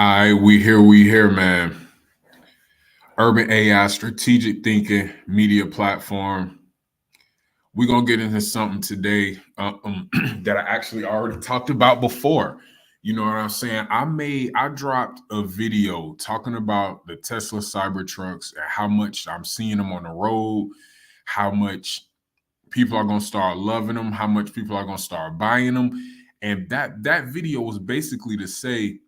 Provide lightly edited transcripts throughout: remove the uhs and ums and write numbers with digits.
We here, man. Urban AI, strategic thinking, media platform. We're gonna get into something today that I actually already talked about before. You know what I'm saying? I dropped a video talking about the Tesla Cybertrucks and how much I'm seeing them on the road, how much people are gonna start loving them, how much people are gonna start buying them. And that video was basically to say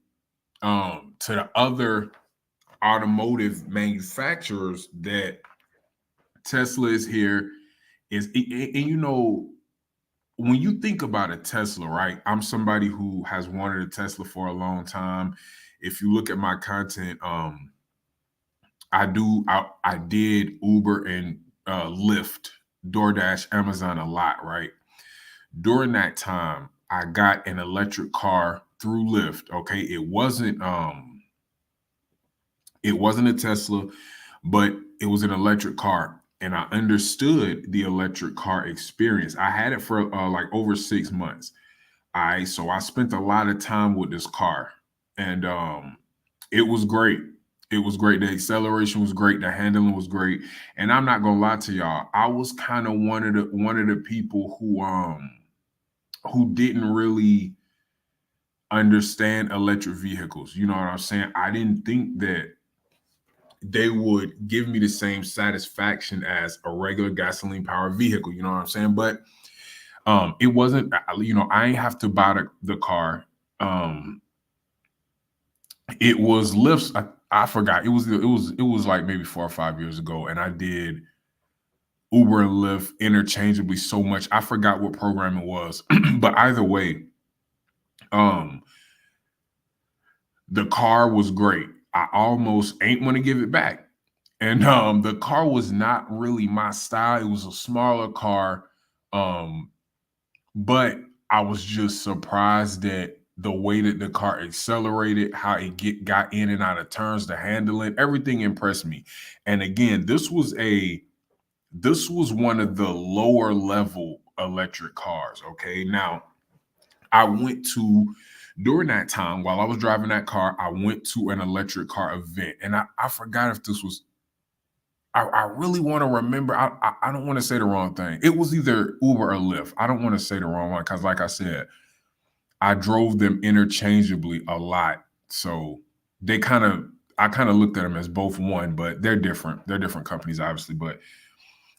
to the other automotive manufacturers that Tesla is here and when you think about a Tesla, right? I'm somebody who has wanted a Tesla for a long time. If you look at my content, I did Uber and Lyft, DoorDash, Amazon a lot, right? During that time, I got an electric car through Lyft. Okay, it wasn't a Tesla, but it was an electric car. And I understood the electric car experience. I had it for like over 6 months. So I spent a lot of time with this car, and it was great. It was great. The acceleration was great. The handling was great. And I'm not gonna lie to y'all. I was kind of one of the people who didn't really understand electric vehicles. You know what I'm saying? I didn't think that they would give me the same satisfaction as a regular gasoline powered vehicle. You know what I'm saying? But it wasn't. I ain't have to buy the car. Um, it was lifts. I forgot. It was like maybe 4 or 5 years ago, and I did Uber and Lyft interchangeably so much. I forgot what program it was, but either way, um, the car was great. I almost ain't want to give it back. And the car was not really my style. It was a smaller car. Um, but I was just surprised that the way that the car accelerated, how it got in and out of turns, the handling, everything impressed me. And again, this was one of the lower level electric cars. Okay. Now I went to during that time while I was driving that car, I went to an electric car event. And I forgot if this was I really want to remember. I don't want to say the wrong thing. It was either Uber or Lyft. I don't want to say the wrong one because, like I said, I drove them interchangeably a lot. So I kind of looked at them as both one, but they're different. They're different companies, obviously. But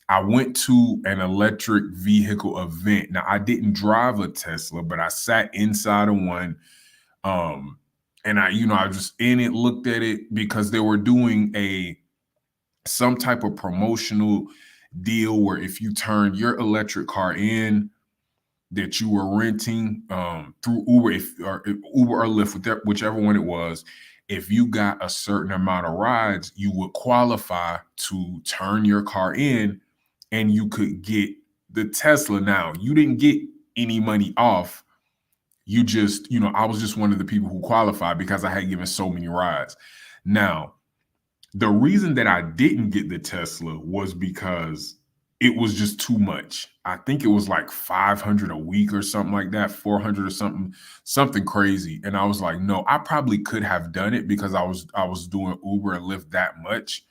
I went to an electric vehicle event. Now, I didn't drive a Tesla, but I sat inside of one. Um, and I just in it, looked at it because they were doing some type of promotional deal where if you turn your electric car in that you were renting through Uber or Lyft, whichever one it was, if you got a certain amount of rides, you would qualify to turn your car in and you could get the Tesla. Now, you didn't get any money off. You just, I was just one of the people who qualified because I had given so many rides. Now, the reason that I didn't get the Tesla was because it was just too much. I think it was like 500 a week or something like that, 400 or something crazy. And I was like, no, I probably could have done it because I was doing Uber and Lyft that much.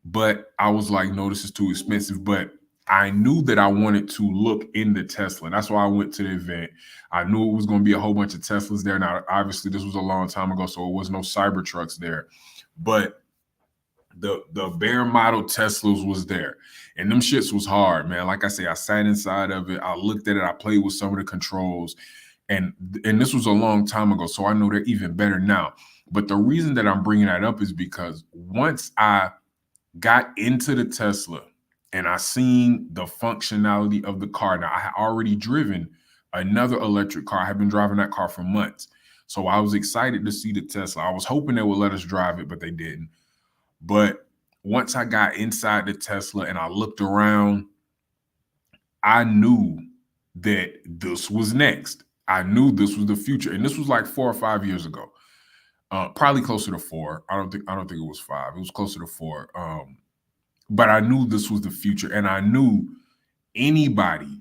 But I was like, no, this is too expensive. But I knew that I wanted to look into Tesla. That's why I went to the event. I knew it was going to be a whole bunch of Teslas there. Now, obviously, this was a long time ago, so it was no Cybertrucks there. But the bare model Teslas was there. And them shits was hard, man. Like I say, I sat inside of it. I looked at it. I played with some of the controls. And this was a long time ago, so I know they're even better now. But the reason that I'm bringing that up is because once I got into the Tesla and I seen the functionality of the car. Now, I had already driven another electric car. I had been driving that car for months. So I was excited to see the Tesla. I was hoping they would let us drive it, but they didn't. But once I got inside the Tesla and I looked around, I knew that this was next. I knew this was the future. And this was like 4 or 5 years ago. Probably closer to 4. I don't think it was 5. It was closer to 4. But I knew this was the future, and I knew anybody,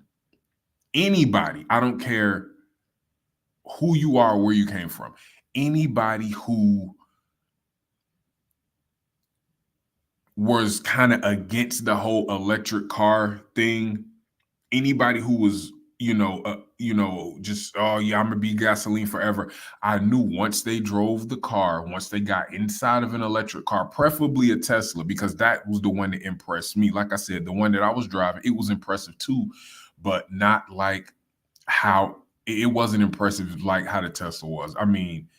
I don't care who you are or where you came from, anybody who was kind of against the whole electric car thing, anybody who was, just, oh yeah, I'm gonna be gasoline forever. I knew once they drove the car, once they got inside of an electric car, preferably a Tesla, because that was the one that impressed me. Like I said, the one that I was driving, it was impressive too, but not like how it wasn't impressive like how the Tesla was. I mean,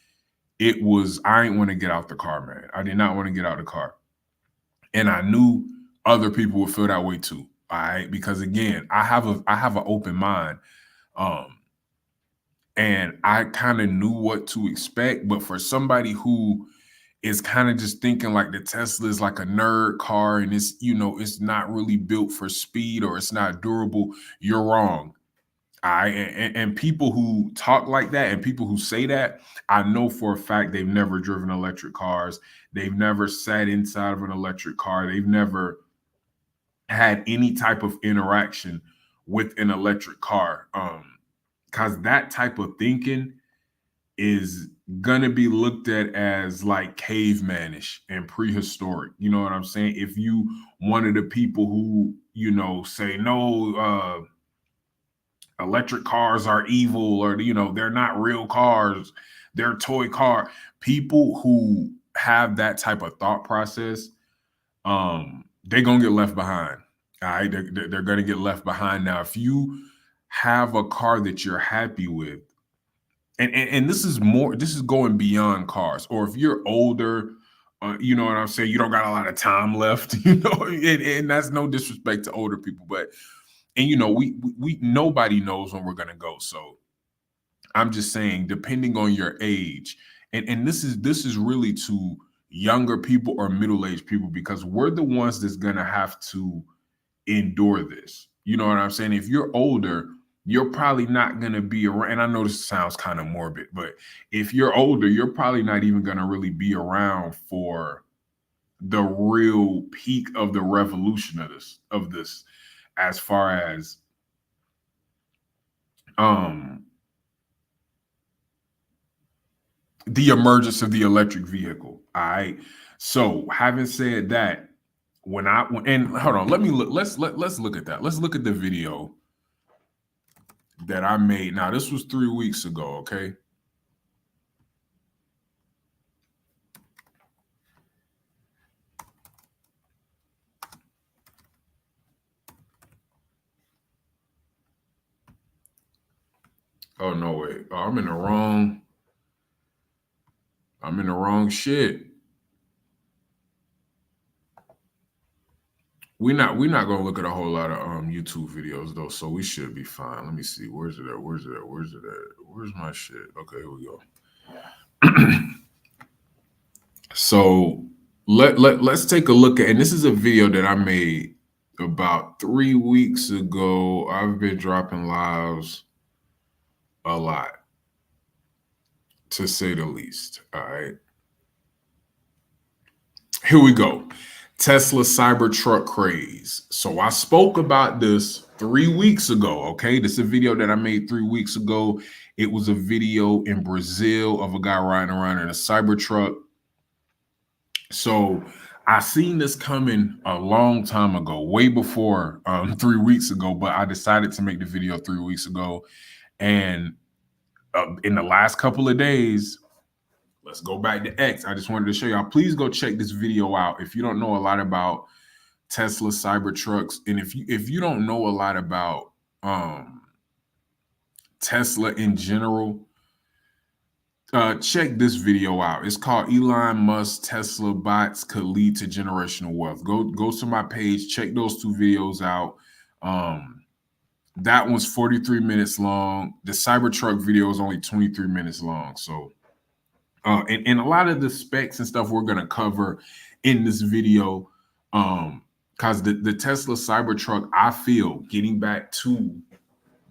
it was, I didn't want to get out the car, man. I did not want to get out the car. And I knew other people would feel that way too. All right. Because again, I have an open mind. Um, and I kind of knew what to expect. But for somebody who is kind of just thinking like the Tesla is like a nerd car and it's not really built for speed or it's not durable, you're wrong. And people who talk like that and people who say that, I know for a fact they've never driven electric cars. They've never sat inside of an electric car. They've never had any type of interaction with an electric car. Because that type of thinking is gonna be looked at as like cavemanish and prehistoric. You know what I'm saying? If you one of the people who, say no, electric cars are evil, or they're not real cars, they're toy car. People who have that type of thought process, they're gonna get left behind. All right, they're gonna get left behind. Now if you have a car that you're happy with, and this is going beyond cars, or if you're older, you know what I'm saying, you don't got a lot of time left, and that's no disrespect to older people, but and we nobody knows when we're gonna go. So I'm just saying, depending on your age, and this is really to younger people or middle-aged people, because we're the ones that's gonna have to endure this. You know what I'm saying? If you're older, you're probably not gonna be around. And I know this sounds kind of morbid, but if you're older, you're probably not even gonna really be around for the real peak of the revolution of this, as far as the emergence of the electric vehicle. All right. So having said that, and hold on, let's look at that. Let's look at the video that I made. Now, this was 3 weeks ago, okay? Oh no, wait. Oh, I'm in the wrong shit. We're not gonna look at a whole lot of YouTube videos though, so we should be fine. Let me see. Where's it at? Where's my shit? Okay, here we go. So let's take a look at, and this is a video that I made about 3 weeks ago. I've been dropping lives a lot, to say the least. All right. Here we go. Tesla Cybertruck craze. So I spoke about this 3 weeks ago. Okay. This is a video that I made 3 weeks ago. It was a video in Brazil of a guy riding around in a Cybertruck. So I seen this coming a long time ago, way before 3 weeks ago, but I decided to make the video 3 weeks ago. And in the last couple of days, let's go back to X. I just wanted to show y'all. Please go check this video out if you don't know a lot about Tesla Cybertrucks, and if you don't know a lot about Tesla in general, check this video out. It's called Elon Musk Tesla Bots Could Lead to Generational Wealth. Go to my page, check those 2 videos out. That one's 43 minutes long. The Cybertruck video is only 23 minutes long. So and a lot of the specs and stuff we're gonna cover in this video, because the Tesla Cybertruck, I feel, getting back to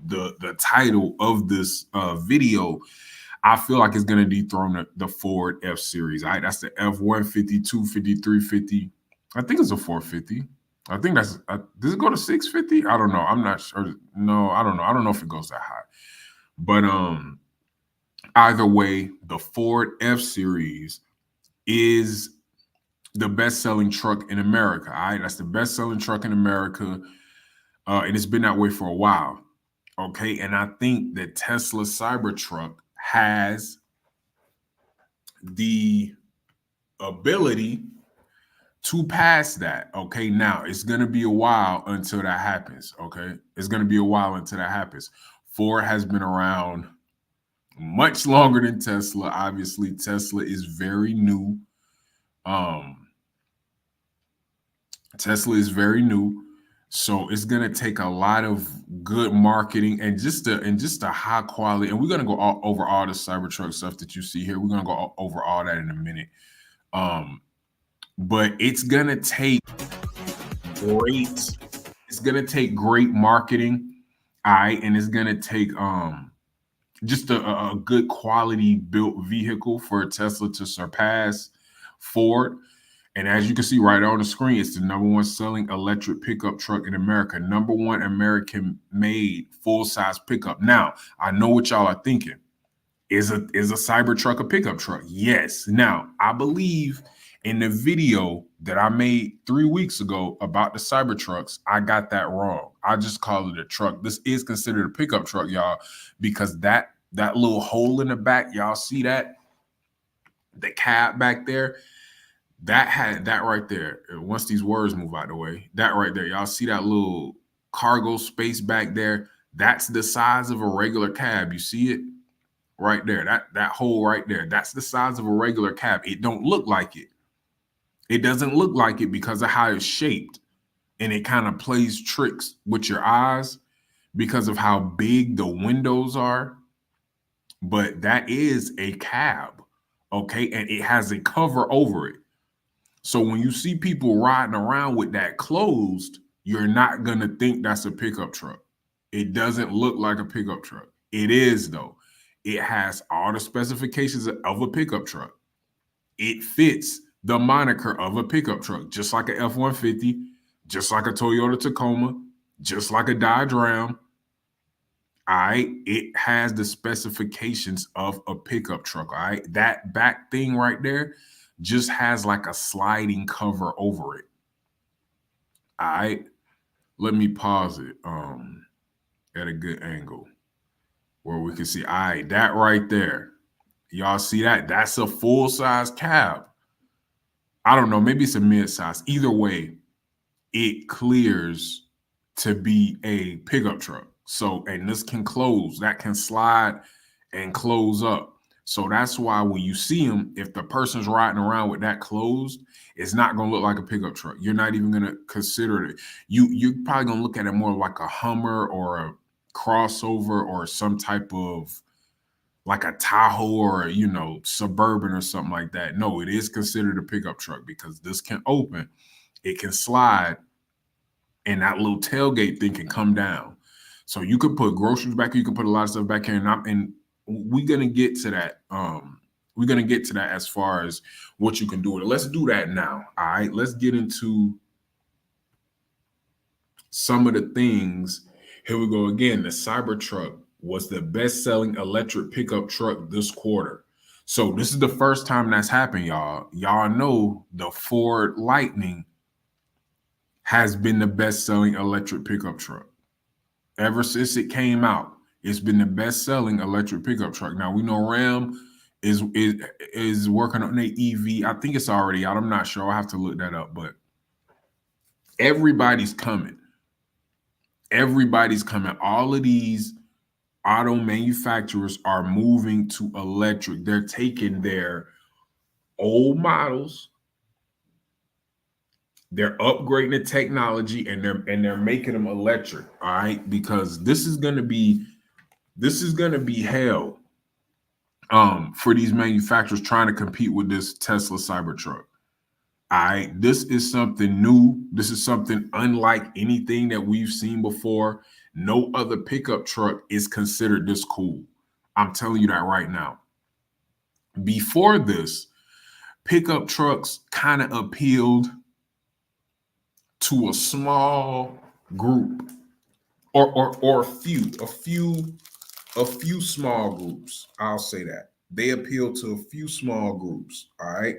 the title of this video, I feel like it's gonna dethrone the Ford F Series. All right, that's the F-150, 250, 350. I think it's a 450. I think does it go to 650? I don't know. I'm not sure. No, I don't know. I don't know if it goes that high. But Either way, the Ford F-Series is the best-selling truck in America. All right, that's the best-selling truck in America, and it's been that way for a while. Okay, and I think that Tesla Cybertruck has the ability to pass that. Okay, now it's gonna be a while until that happens. Okay, it's gonna be a while until that happens. Ford has been around much longer than Tesla. Obviously, Tesla is very new. Um, Tesla is very new, so it's gonna take a lot of good marketing and just a high quality. And we're gonna go over all the Cybertruck stuff that you see here. We're gonna go over all that in a minute. Um, but it's gonna take great. It's gonna take great marketing, all right, and it's gonna take just a good quality built vehicle for Tesla to surpass Ford. And as you can see right on the screen, it's the number one selling electric pickup truck in America, number one American made full size pickup. Now, I know what y'all are thinking. Is a Cybertruck a pickup truck? Yes. Now, I believe in the video that I made 3 weeks ago about the Cybertrucks, I got that wrong. I just called it a truck. This is considered a pickup truck, y'all, because that little hole in the back, y'all see that? The cab back there, that had that right there. Once these words move out of the way, that right there, y'all see that little cargo space back there? That's the size of a regular cab. You see it? Right there, that hole right there, that's the size of a regular cab. It don't look like it. It doesn't look like it because of how it's shaped, and it kind of plays tricks with your eyes because of how big the windows are. But that is a cab, okay, and it has a cover over it. So when you see people riding around with that closed, you're not gonna think that's a pickup truck. It doesn't look like a pickup truck. It is though. It has all the specifications of a pickup truck. It fits the moniker of a pickup truck, just like a F-150, just like a Toyota Tacoma, just like a Dodge Ram. All right, it has the specifications of a pickup truck. All right, that back thing right there just has like a sliding cover over it. All right, let me pause it at a good angle where we can see. All right, that right there, y'all see that? That's a full size cab. I don't know, maybe it's a mid size. Either way, it clears to be a pickup truck. So, and this can close, that can slide and close up. So that's why when you see them, if the person's riding around with that closed, it's not going to look like a pickup truck. You're not even going to consider it. You're probably going to look at it more like a Hummer or a crossover or some type of like a Tahoe or Suburban or something like that. No, it is considered a pickup truck because this can open, it can slide, and that little tailgate thing can come down. So you could put groceries back here, you can put a lot of stuff back here, and we're gonna get to that. We're gonna get to that as far as what you can do with it. Let's do that now. All right, let's get into some of the things. Here we go again. The Cybertruck was the best-selling electric pickup truck this quarter. So this is the first time that's happened, y'all. Y'all know the Ford Lightning has been the best-selling electric pickup truck. Ever since it came out, it's been the best-selling electric pickup truck. Now we know Ram is working on the EV. I think it's already out. I'm not sure. I'll have to look that up, but everybody's coming. Everybody's coming. All of these auto manufacturers are moving to electric. They're taking their old models, they're upgrading the technology, and they're making them electric. All right, because this is gonna be hell for these manufacturers trying to compete with this Tesla Cybertruck. All right, this is something new. This is something unlike anything that we've seen before. No other pickup truck is considered this cool. I'm telling you that right now. Before this, pickup trucks kind of appealed to a small group or a few a few small groups. I'll say that. They appeal to a few small groups. All right.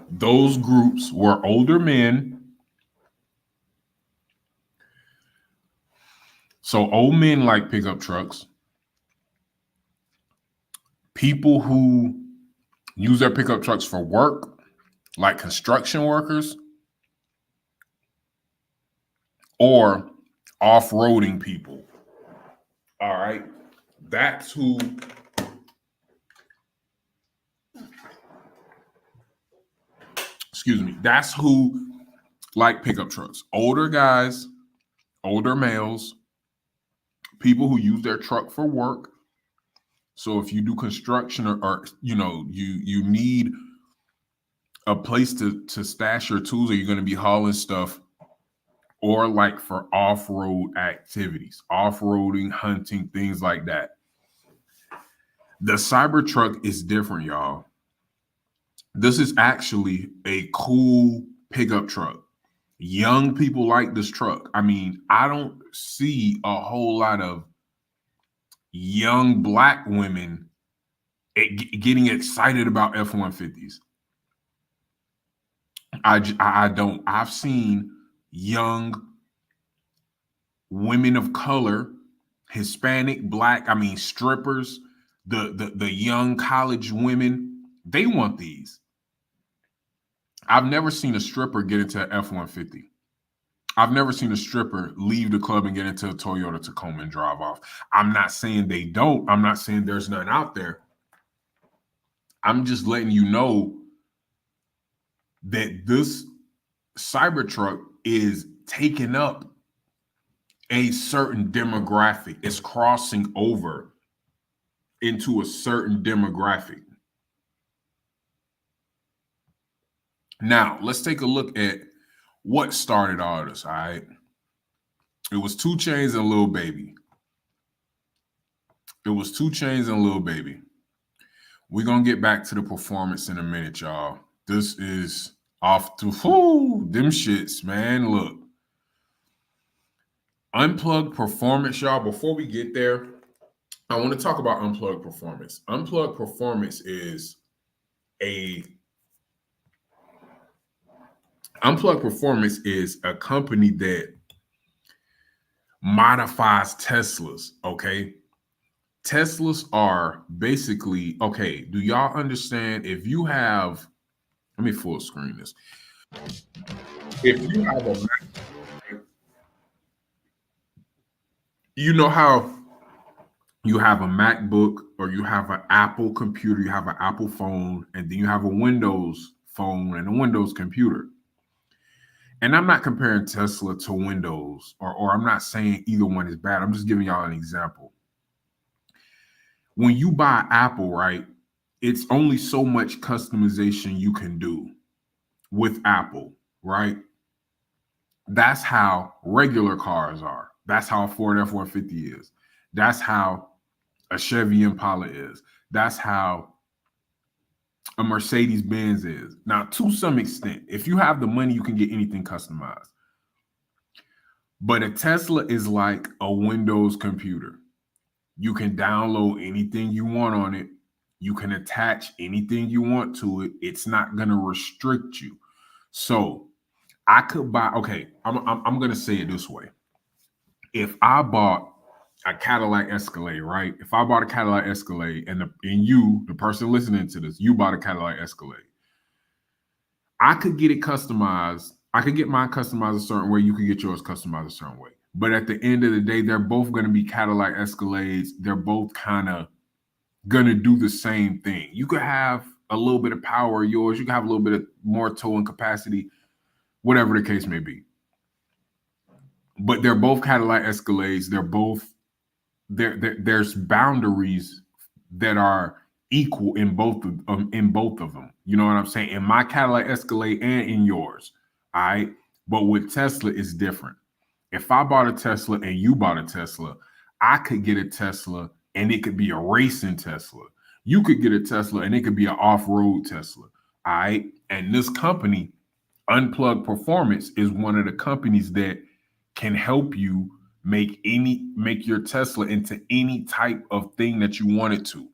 Those groups were older men. So old men like pickup trucks. People who use their pickup trucks for work, like construction workers, or off-roading people. All right. That's who excuse me, that's who like pickup trucks. Older guys, older males, people who use their truck for work. So if you do construction or you need a place to stash your tools, or you're going to be hauling stuff, or like for off-road activities, off-roading, hunting, things like that. The Cybertruck is different, y'all. This is actually a cool pickup truck. Young people like this truck. I mean, I don't see a whole lot of young black women getting excited about F-150s. I don't. I've seen young women of color, Hispanic, black, I mean strippers, the young college women, they want these. I've never seen a stripper get into an F-150. I've never seen a stripper leave the club and get into a Toyota Tacoma and drive off. I'm not saying they don't. I'm not saying there's none out there. I'm just letting you know that this Cybertruck is taking up a certain demographic. It's crossing over into a certain demographic. Now, let's take a look at what started all this, all right? It was 2 Chainz and Lil Baby. It was 2 Chainz and Lil Baby. We're going to get back to the performance in a minute, y'all. This is off to them shits, man. Look. Unplugged performance, y'all. Before we get there, I want to talk about Unplugged performance. Unplugged performance is a company that modifies Teslas, okay? Teslas are basically, okay, do y'all understand if you have, let me full screen this. If you have a, you know how you have a MacBook or you have an Apple computer, you have an Apple phone, and then you have a Windows phone and a Windows computer. And I'm not comparing Tesla to Windows, or I'm not saying either one is bad. I'm just giving y'all an example. When you buy Apple, right, it's only so much customization you can do with Apple, right? That's how regular cars are. That's how a Ford F-150 is. That's how a Chevy Impala is. That's how a Mercedes Benz is. Now, to some extent, if you have the money, you can get anything customized. But a Tesla is like a Windows computer. You can download anything you want on it. You can attach anything you want to it. It's not going to restrict you. So I could buy, okay, I'm going to say it this way. If I bought a Cadillac Escalade, right? If I bought a Cadillac Escalade and you, the person listening to this, you bought a Cadillac Escalade, I could get it customized. I could get mine customized a certain way. You could get yours customized a certain way. But at the end of the day, they're both going to be Cadillac Escalades. They're both kind of going to do the same thing. You could have a little bit of power yours. You can have a little bit of more towing capacity, whatever the case may be. But they're both Cadillac Escalades. They're both there's boundaries that are equal in both of them. You know what I'm saying? In my Cadillac Escalade and in yours. All right. But with Tesla, it's different. If I bought a Tesla and you bought a Tesla, I could get a Tesla and it could be a racing Tesla. You could get a Tesla and it could be an off-road Tesla. All right. And this company, Unplugged Performance, is one of the companies that can help you make your Tesla into any type of thing that you want it to.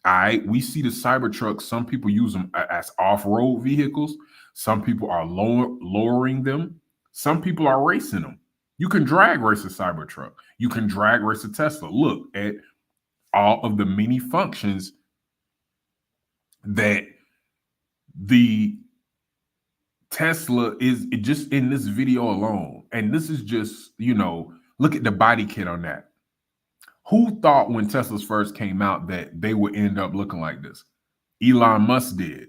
All right. We see the Cybertrucks. Some people use them as off-road vehicles. Some people are lowering them. Some people are racing them. You can drag race a Cybertruck. You can drag race a Tesla. Look at all of the many functions that the Tesla is just in this video alone. And this is just, look at the body kit on that. Who thought when Teslas first came out that they would end up looking like this? Elon Musk did.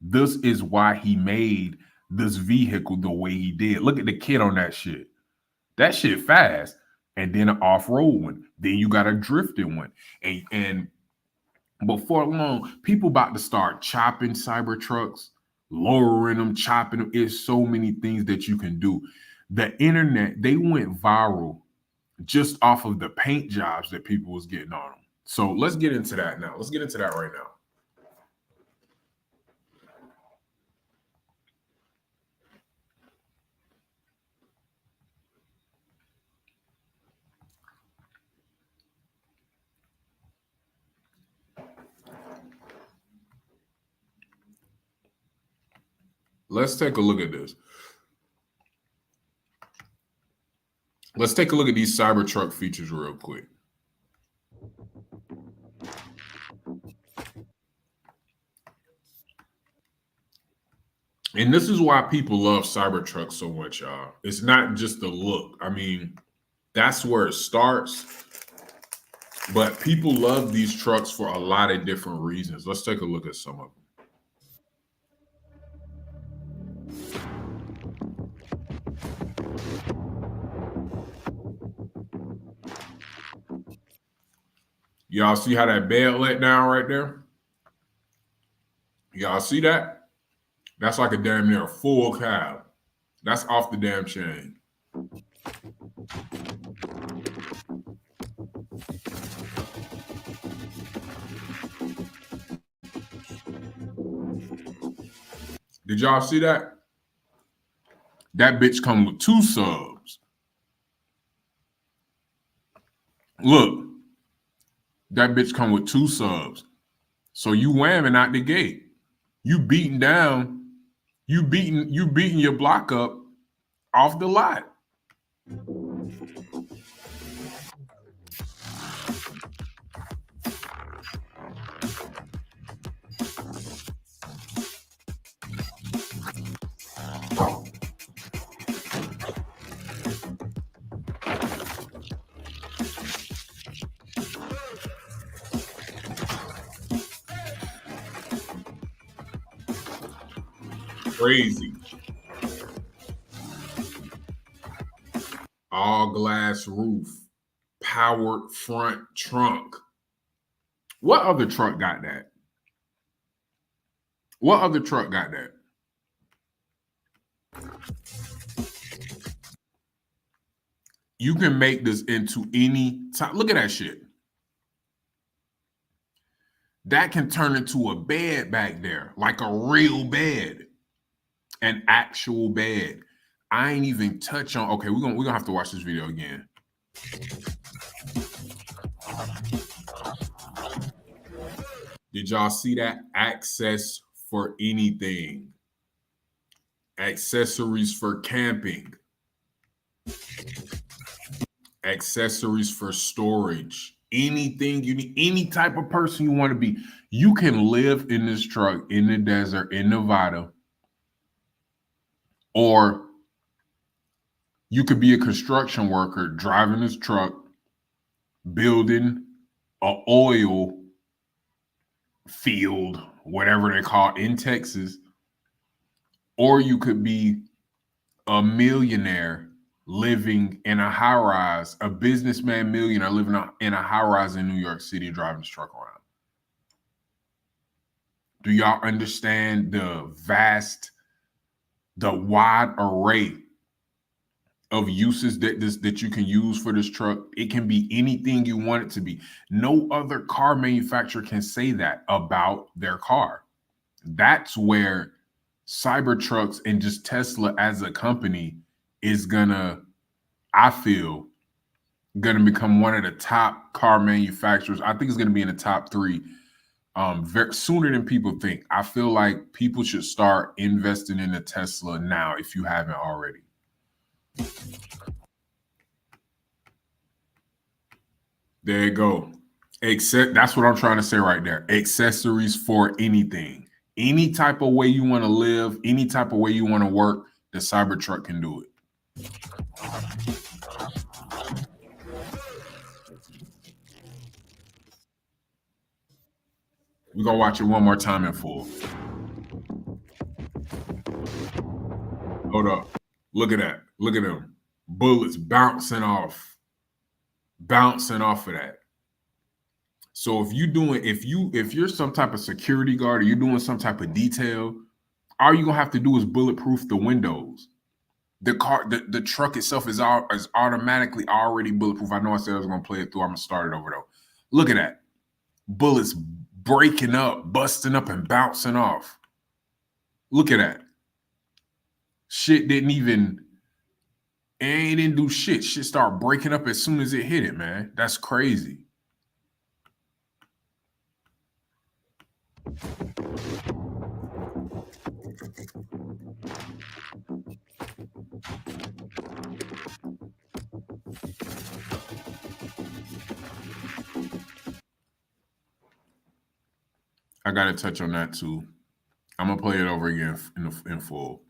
This is why he made this vehicle the way he did. Look at the kit on that shit. That shit fast. And then an off-road one. Then you got a drifting one. And before long, people about to start chopping Cybertrucks, lowering them, chopping them. It's so many things that you can do. The internet, they went viral just off of the paint jobs that people was getting on them. So let's get into that now. Let's get into that right now. Let's take a look at this. Let's take a look at these Cybertruck features real quick. And this is why people love Cybertruck so much, y'all. It's not just the look. I mean, that's where it starts. But people love these trucks for a lot of different reasons. Let's take a look at some of them. Y'all see how that bed let down right there? Y'all see that? That's like a damn near full cab. That's off the damn chain. Did y'all see that? That bitch come with 2 subs. Look, that bitch come with 2 subs. So you whamming out the gate. You beating down, you beating your block up off the lot. Crazy. All glass roof, powered front trunk. What other truck got that? What other truck got that? You can make this into any type. Look at that shit. That can turn into a bed back there, like a real bed, an actual bed. I ain't even touch on. Okay, we're gonna have to watch this video again. Did y'all see that? Access for anything. Accessories for camping. Accessories for storage. Anything you need, any type of person you want to be. You can live in this truck in the desert in Nevada, or you could be a construction worker driving this truck, building an oil field, whatever they call it in Texas, or you could be a millionaire living in a high rise, a businessman millionaire living in a high rise in New York City, driving this truck around. Do y'all understand the wide array of uses that you can use for this truck. It can be anything you want it to be. No other car manufacturer can say that about their car. That's where Cybertrucks and just Tesla as a company is gonna, I feel, gonna become one of the top car manufacturers. I think it's gonna be in the top three very sooner than people think. I feel like people should start investing in a Tesla now if you haven't already. There you go. Except that's what I'm trying to say right there. Accessories for anything. Any type of way you want to live, any type of way you want to work, the Cybertruck can do it. We're gonna watch it one more time in full. Hold up. Look at that. Look at them. Bullets bouncing off of that. So if you're some type of security guard or you're doing some type of detail, all you're gonna have to do is bulletproof the windows. The truck itself is automatically already bulletproof. I know I said I was gonna play it through. I'm gonna start it over though. Look at that. Bullets breaking up, busting up, and bouncing off. Look at that. Shit didn't do shit. Shit started breaking up as soon as it hit it, man. That's crazy. I gotta touch on that too. I'm gonna play it over again in full.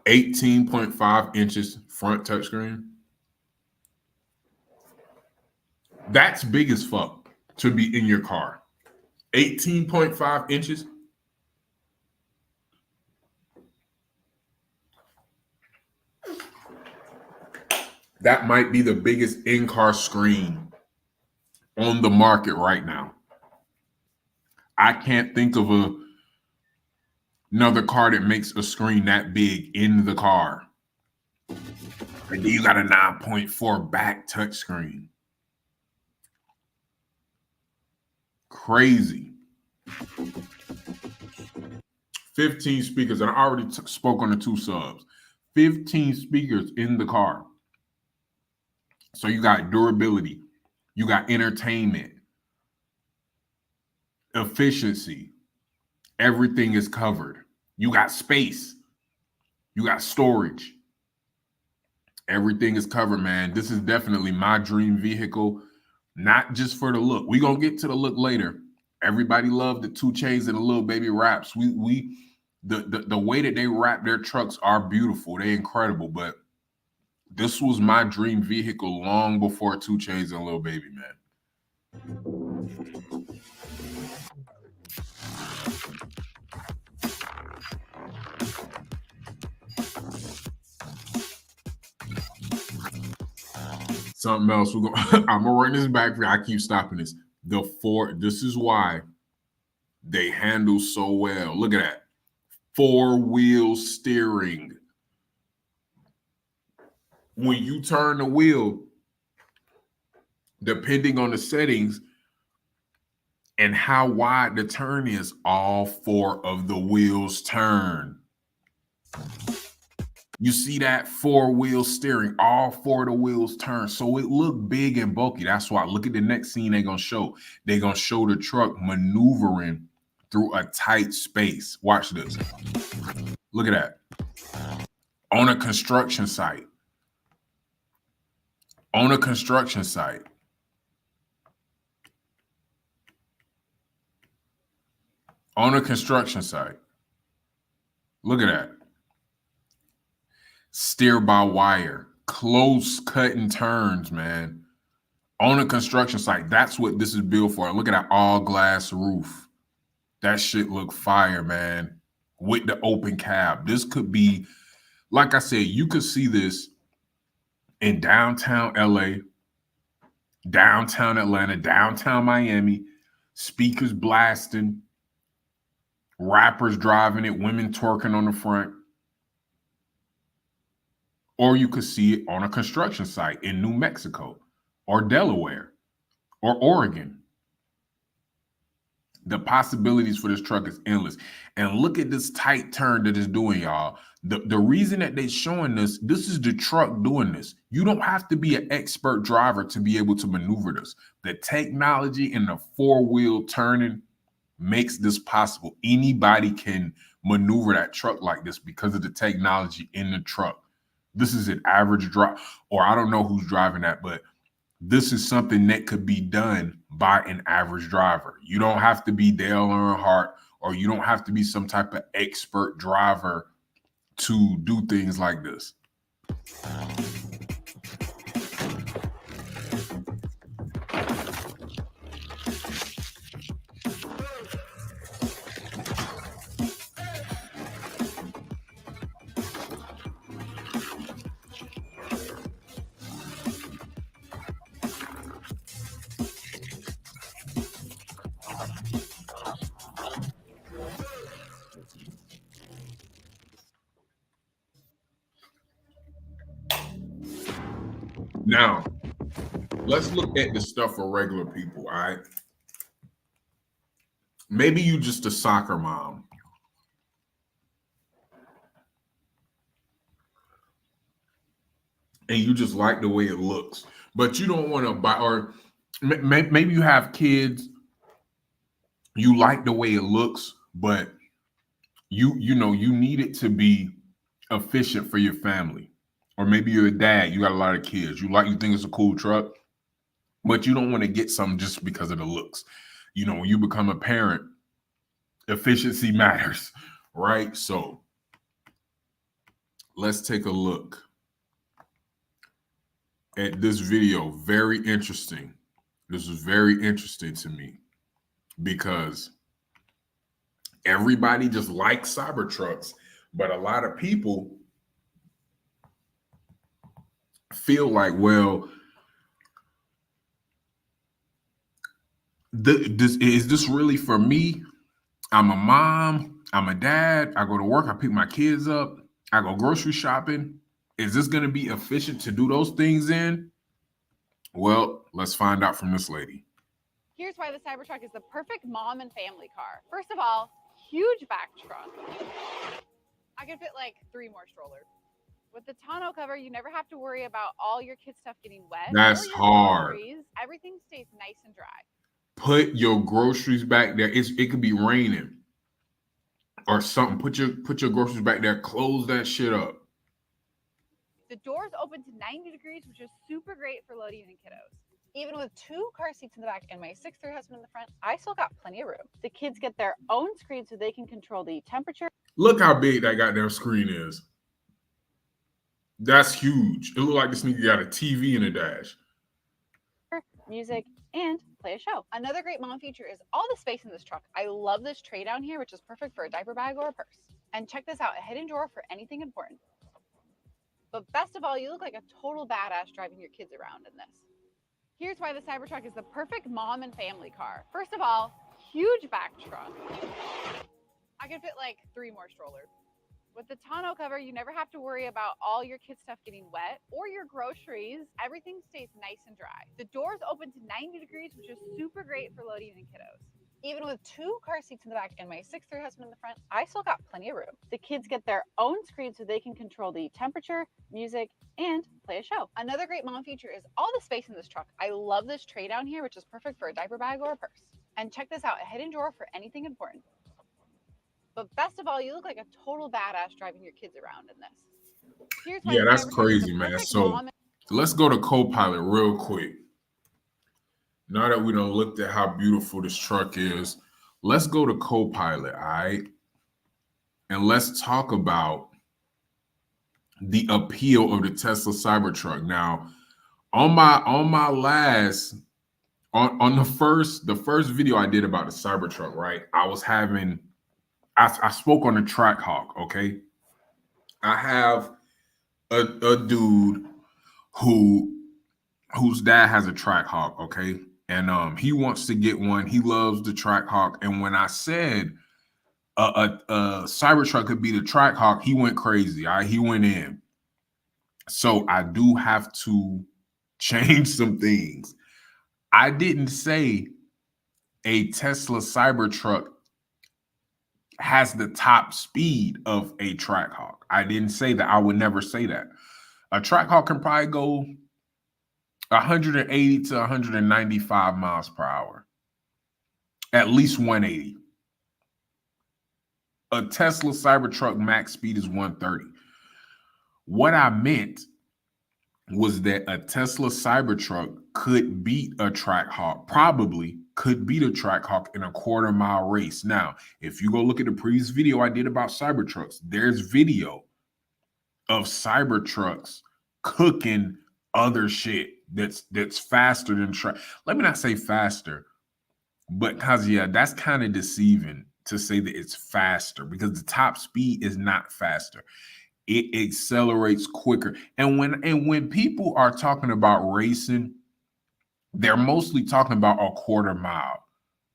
$18.5 front touchscreen. That's big as fuck to be in your car. 18.5 inches. That might be the biggest in-car screen on the market right now. I can't think of another car that makes a screen that big in the car. And then you got a 9.4 back touchscreen. Crazy. 15 speakers, and I already spoke on the 2 subs. 15 speakers in the car. So you got durability, you got entertainment, efficiency. Everything is covered. You got space. You got storage. Everything is covered, man. This is definitely my dream vehicle, not just for the look. We're going to get to the look later. Everybody loved the 2 Chainz and the Lil Baby raps. The way that they rap their trucks are beautiful. They're incredible, but this was my dream vehicle long before 2 Chainz and Lil Baby, man. Something else. I'm gonna run this back for you. I keep stopping this. This is why they handle so well. Look at that. 4-wheel steering. When you turn the wheel, depending on the settings and how wide the turn is, all 4 of the wheels turn. You see that 4-wheel steering, all 4 of the wheels turn. So it looked big and bulky. That's why. Look at the next scene they're going to show. They're going to show the truck maneuvering through a tight space. Watch this. Look at that. On a construction site. On a construction site. On a construction site. Look at that. Steer by wire. Close cutting turns, man. On a construction site. That's what this is built for. Look at that all glass roof. That shit look fire, man. With the open cab. This could be, like I said, you could see this in downtown LA, downtown Atlanta, downtown Miami, speakers blasting, rappers driving it, women twerking on the front. Or you could see it on a construction site in New Mexico or Delaware or Oregon. The possibilities for this truck is endless. And look at this tight turn that it's doing, y'all. The reason that they're showing this is the truck doing this. You don't have to be an expert driver to be able to maneuver this. The technology in the four-wheel turning makes this possible. Anybody can maneuver that truck like this because of the technology in the truck. This is an average drive, or I don't know who's driving that, but this is something that could be done by an average driver. You don't have to be Dale Earnhardt, or you don't have to be some type of expert driver to do things like this. Now, let's look at the stuff for regular people, all right? Maybe you just a soccer mom. And you just like the way it looks, but you don't want to buy, or maybe you have kids, you like the way it looks, but you know you need it to be efficient for your family. Or maybe you're a dad, you got a lot of kids, you think it's a cool truck, but you don't want to get something just because of the looks. You know, when you become a parent, efficiency matters, right? So let's take a look at this video. Very interesting. This is very interesting to me because everybody just likes Cybertrucks, but a lot of people feel like, well, is this really for me? I'm a mom, I'm a dad, I go to work, I pick my kids up, I go grocery shopping. Is this going to be efficient to do those things in? Well, let's find out from this lady. Here's why the Cybertruck is the perfect mom and family car. First of all, huge back trunk. I could fit like 3 more strollers. With the tonneau cover, you never have to worry about all your kids' stuff getting wet. That's hard. Groceries. Everything stays nice and dry. Put your groceries back there. It could be raining or something. Put your groceries back there. Close that shit up. The doors open to 90 degrees, which is super great for loading in kiddos. Even with 2 car seats in the back and my 6'3" husband in the front, I still got plenty of room. The kids get their own screen so they can control the temperature. Look how big that goddamn screen is. That's huge. It looks like this nigga got a TV in the dash. Music, and play a show. Another great mom feature is all the space in this truck. I love this tray down here, which is perfect for a diaper bag or a purse. And check this out, a hidden drawer for anything important. But best of all, you look like a total badass driving your kids around in this. Here's why the Cybertruck is the perfect mom and family car. First of all, huge back trunk. I could fit like 3 more strollers. With the tonneau cover, you never have to worry about all your kids' stuff getting wet or your groceries. Everything stays nice and dry. The doors open to 90 degrees, which is super great for loading in kiddos. Even with 2 car seats in the back and my 6'3" husband in the front, I still got plenty of room. The kids get their own screen so they can control the temperature, music, and play a show. Another great mom feature is all the space in this truck. I love this tray down here, which is perfect for a diaper bag or a purse. And check this out, a hidden drawer for anything important. But best of all, you look like a total badass driving your kids around in this. Yeah, that's crazy, man. So let's go to Copilot real quick. Now that we done looked at how beautiful this truck is, let's go to Copilot, all right? And let's talk about the appeal of the Tesla Cybertruck. Now, on the first video I did about the Cybertruck, right? I spoke on the Trackhawk, okay? I have a dude whose dad has a Trackhawk, okay? And he wants to get one. He loves the Trackhawk. And when I said a Cybertruck could beat a Trackhawk. He went crazy. All right, he went in. So I do have to change some things. I didn't say a Tesla Cybertruck has the top speed of a Trackhawk. I didn't say that. I would never say that. A Trackhawk can probably go 180 to 195 miles per hour, at least 180. A Tesla Cybertruck max speed is 130. What I meant was that a Tesla Cybertruck could beat a Trackhawk, probably could beat a Trackhawk in a quarter-mile race. Now, if you go look at the previous video I did about Cybertrucks, there's video of Cybertrucks cooking other shit that's faster than track. Let me not say faster, but because that's kind of deceiving to say that it's faster, because the top speed is not faster. It accelerates quicker. And when people are talking about racing, they're mostly talking about a quarter mile.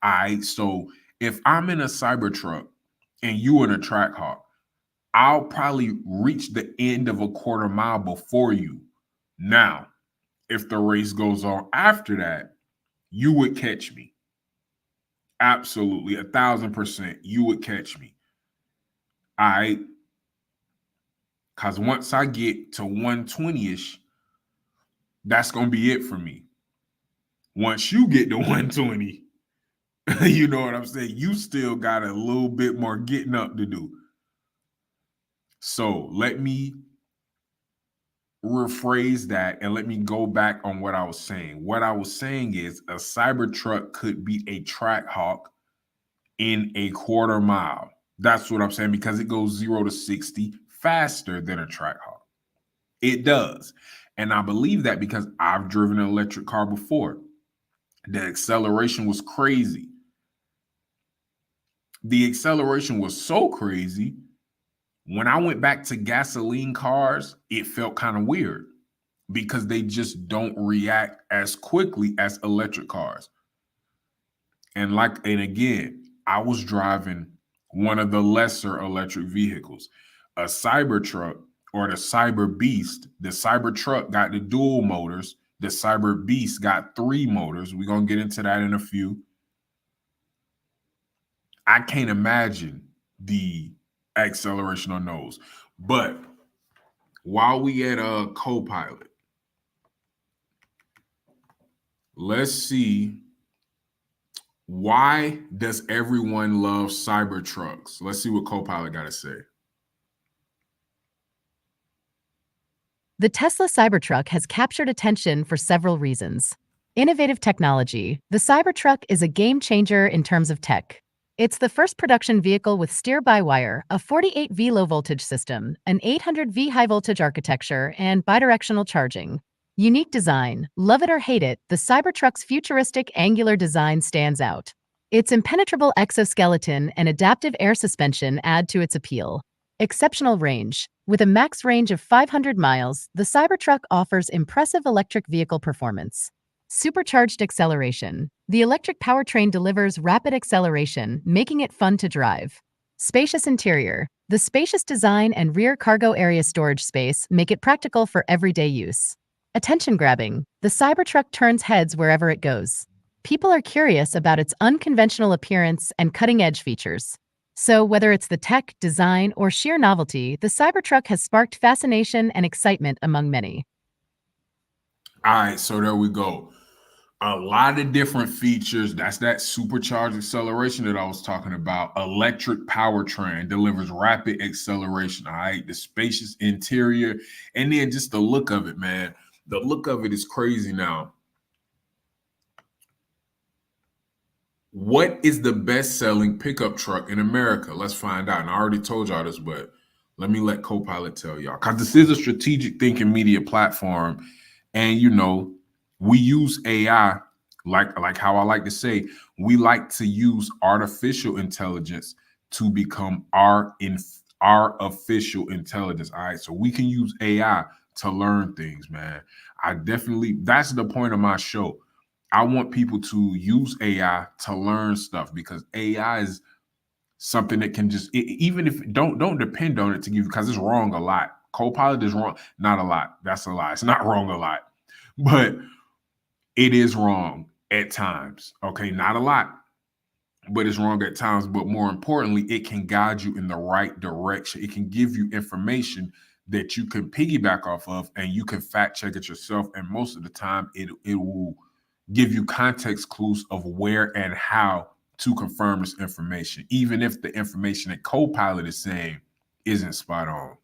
All right. So if I'm in a Cybertruck and you in a Trackhawk, I'll probably reach the end of a quarter mile before you. Now, if the race goes on after that, you would catch me. Absolutely, 1,000%, you would catch me. All right. Because once I get to 120-ish, that's going to be it for me. Once you get to 120, you know what I'm saying? You still got a little bit more getting up to do. So let me rephrase that and let me go back on what I was saying. What I was saying is a Cybertruck could be a Trackhawk in a quarter mile. That's what I'm saying, because it goes 0 to 60 faster than a Trackhawk. It does. And I believe that because I've driven an electric car before. The acceleration was crazy. The acceleration was so crazy. When I went back to gasoline cars, it felt kind of weird because they just don't react as quickly as electric cars. And again, I was driving one of the lesser electric vehicles, a Cybertruck or the Cyber Beast. The Cybertruck got the dual motors. The Cyber Beast got 3 motors. We're going to get into that in a few. I can't imagine the acceleration on those. But while we at a Copilot, let's see, why does everyone love Cybertrucks? Let's see what Copilot got to say. The Tesla Cybertruck has captured attention for several reasons. Innovative technology. The Cybertruck is a game changer in terms of tech. It's the first production vehicle with steer-by-wire, a 48V low-voltage system, an 800V high-voltage architecture, and bidirectional charging. Unique design. Love it or hate it, the Cybertruck's futuristic angular design stands out. Its impenetrable exoskeleton and adaptive air suspension add to its appeal. Exceptional range. With a max range of 500 miles, the Cybertruck offers impressive electric vehicle performance. Supercharged acceleration. The electric powertrain delivers rapid acceleration, making it fun to drive. Spacious interior. The spacious design and rear cargo area storage space make it practical for everyday use. Attention-grabbing. The Cybertruck turns heads wherever it goes. People are curious about its unconventional appearance and cutting-edge features. So whether it's the tech, design, or sheer novelty, the Cybertruck has sparked fascination and excitement among many. All right, so there we go. A lot of different features. That's that supercharged acceleration that I was talking about. Electric powertrain delivers rapid acceleration. All right, the spacious interior, and then just the look of it, man. The look of it is crazy now. What is the best-selling pickup truck in America? Let's find out. And I already told y'all this, but let me let Copilot tell y'all. Because this is a strategic thinking media platform. And, we use AI, like how I like to say, we like to use artificial intelligence to become our official intelligence. All right, so we can use AI to learn things, man. That's the point of my show. I want people to use AI to learn stuff because AI is something that can just even if don't depend on it to give, because it's wrong a lot. Copilot is wrong, not a lot. That's a lie. It's not wrong a lot, but it is wrong at times. Okay, not a lot, but it's wrong at times. But more importantly, it can guide you in the right direction. It can give you information that you can piggyback off of, and you can fact check it yourself. And most of the time, it will give you context clues of where and how to confirm this information, even if the information that Copilot is saying isn't spot on.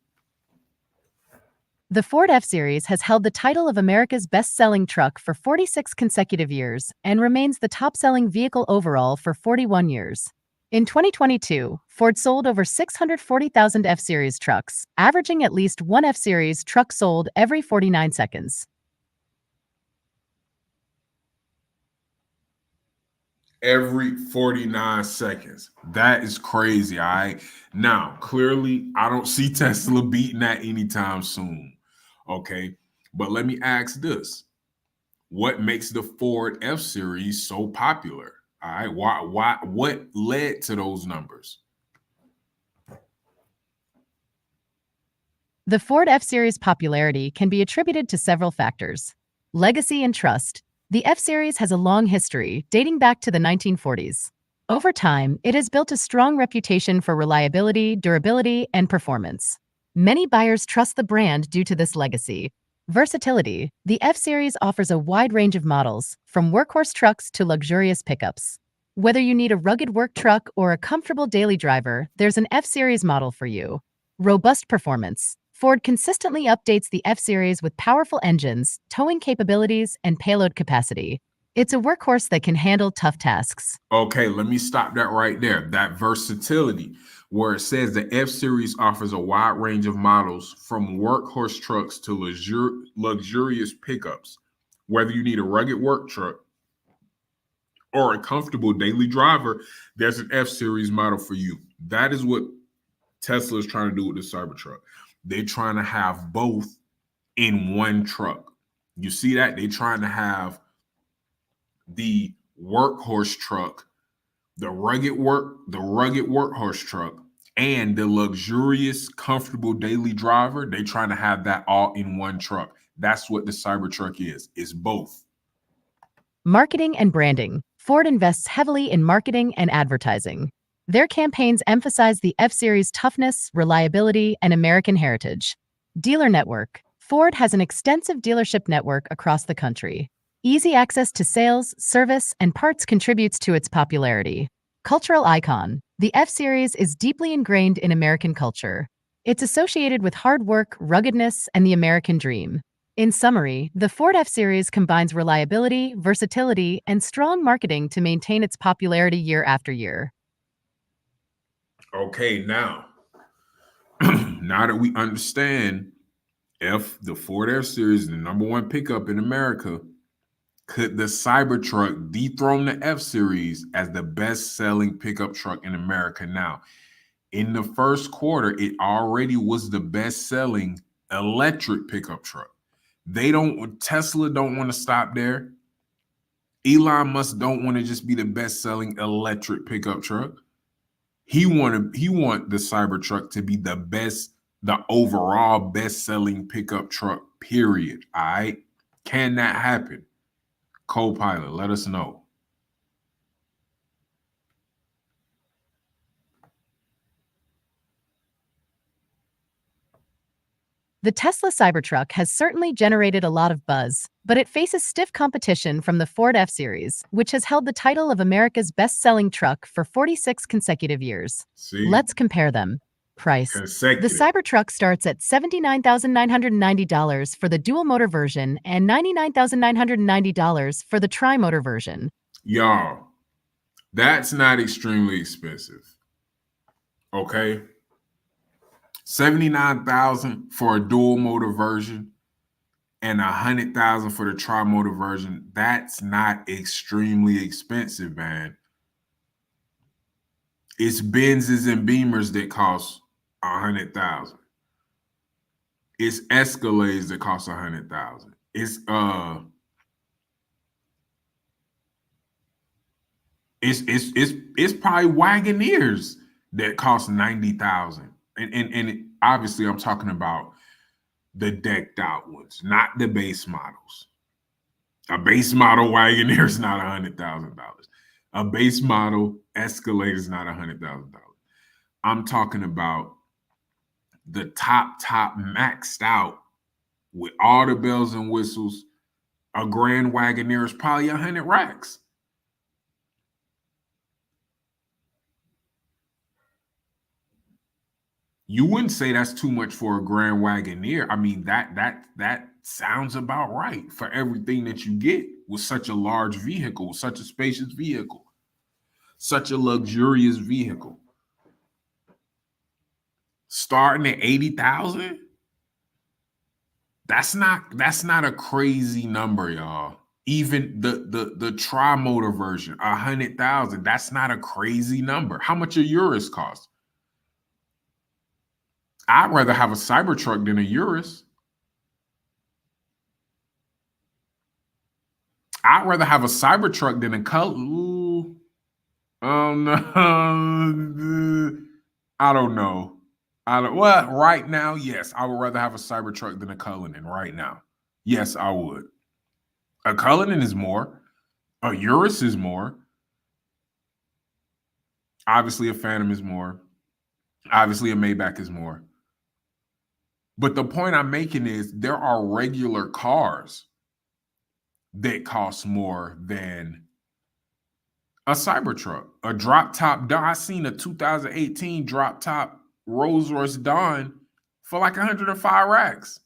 The Ford F-Series has held the title of America's best-selling truck for 46 consecutive years and remains the top-selling vehicle overall for 41 years. In 2022, Ford sold over 640,000 F-Series trucks, averaging at least one F-Series truck sold every 49 seconds. Every 49 seconds. That is crazy, all right? Now, clearly, I don't see Tesla beating that anytime soon, okay? But let me ask this. What makes the Ford F-Series so popular? All right, what led to those numbers? The Ford F-Series popularity can be attributed to several factors. Legacy and trust. The F-Series has a long history, dating back to the 1940s. Over time, it has built a strong reputation for reliability, durability, and performance. Many buyers trust the brand due to this legacy. Versatility. The F-Series offers a wide range of models, from workhorse trucks to luxurious pickups. Whether you need a rugged work truck or a comfortable daily driver, there's an F-Series model for you. Robust performance. Ford consistently updates the F-Series with powerful engines, towing capabilities, and payload capacity. It's a workhorse that can handle tough tasks. Okay, let me stop that right there. That versatility, where it says the F-Series offers a wide range of models from workhorse trucks to luxurious pickups. Whether you need a rugged work truck or a comfortable daily driver, there's an F-Series model for you. That is what Tesla is trying to do with the Cybertruck. They're trying to have both in one truck. You see that? They're trying to have the workhorse truck, the rugged workhorse truck, and the luxurious, comfortable daily driver. They're trying to have that all in one truck. That's what the Cybertruck is. It's both. Marketing and branding. Ford invests heavily in marketing and advertising. Their campaigns emphasize the F-Series' toughness, reliability, and American heritage. Dealer network. Ford has an extensive dealership network across the country. Easy access to sales, service, and parts contributes to its popularity. Cultural icon. The F-Series is deeply ingrained in American culture. It's associated with hard work, ruggedness, and the American dream. In summary, the Ford F-Series combines reliability, versatility, and strong marketing to maintain its popularity year after year. Okay, now, now that we understand the Ford F-Series is the number one pickup in America, could the Cybertruck dethrone the F-Series as the best-selling pickup truck in America now? In the first quarter, it already was the best-selling electric pickup truck. Tesla don't want to stop there. Elon Musk don't want to just be the best-selling electric pickup truck. He want the Cybertruck to be the overall best-selling pickup truck, period. All right. Can that happen? Copilot, let us know. The Tesla Cybertruck has certainly generated a lot of buzz, but it faces stiff competition from the Ford F-Series, which has held the title of America's best-selling truck for 46 consecutive years. See? Let's compare them. Price. The Consecutive. Cybertruck starts at $79,990 for the dual-motor version and $99,990 for the tri-motor version. Y'all, that's not extremely expensive. Okay? $79,000 for a dual motor version and $100,000 for the tri-motor version. That's not extremely expensive, man. It's Benzes and Beamers that cost $100,000. It's Escalades that cost $100,000. It's probably Wagoneers that costs 90,000. Obviously I'm talking about the decked out ones, not the base models. A base model Wagoneer is not $100,000. A base model Escalade is not $100,000. I'm talking about the top maxed out with all the bells and whistles. A Grand Wagoneer is probably 100 racks. You wouldn't say that's too much for a Grand Wagoneer. I mean, that sounds about right for everything that you get with such a large vehicle, such a spacious vehicle, such a luxurious vehicle. Starting at 80,000? That's not a crazy number, y'all. Even the tri-motor version, 100,000. That's not a crazy number. How much a Urus cost? I'd rather have a Cybertruck than a Urus. I'd rather have a Cybertruck than a color. Ooh. No. I don't know. Well, right now, yes, I would rather have a Cybertruck than a Cullinan right now. Yes, I would. A Cullinan is more. A Urus is more. Obviously, a Phantom is more. Obviously, a Maybach is more. But the point I'm making is there are regular cars that cost more than a Cybertruck. A drop top Dawn. I seen a 2018 drop top Rolls Royce Dawn for like 105 racks.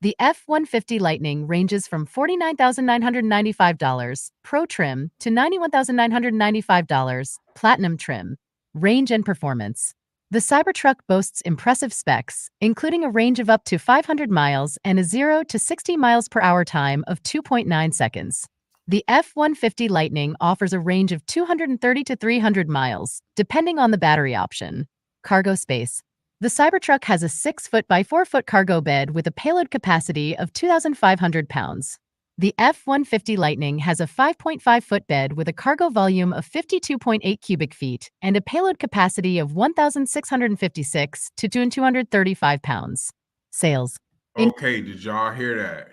The F-150 Lightning ranges from $49,995 Pro trim to $91,995 Platinum trim. Range and performance. The Cybertruck boasts impressive specs, including a range of up to 500 miles and a 0 to 60 miles per hour time of 2.9 seconds. The F-150 Lightning offers a range of 230 to 300 miles, depending on the battery option. Cargo space. The Cybertruck has a 6-foot by 4-foot cargo bed with a payload capacity of 2,500 pounds. The F-150 Lightning has a 5.5-foot bed with a cargo volume of 52.8 cubic feet and a payload capacity of 1,656 to 235 pounds. Sales. Okay, did y'all hear that?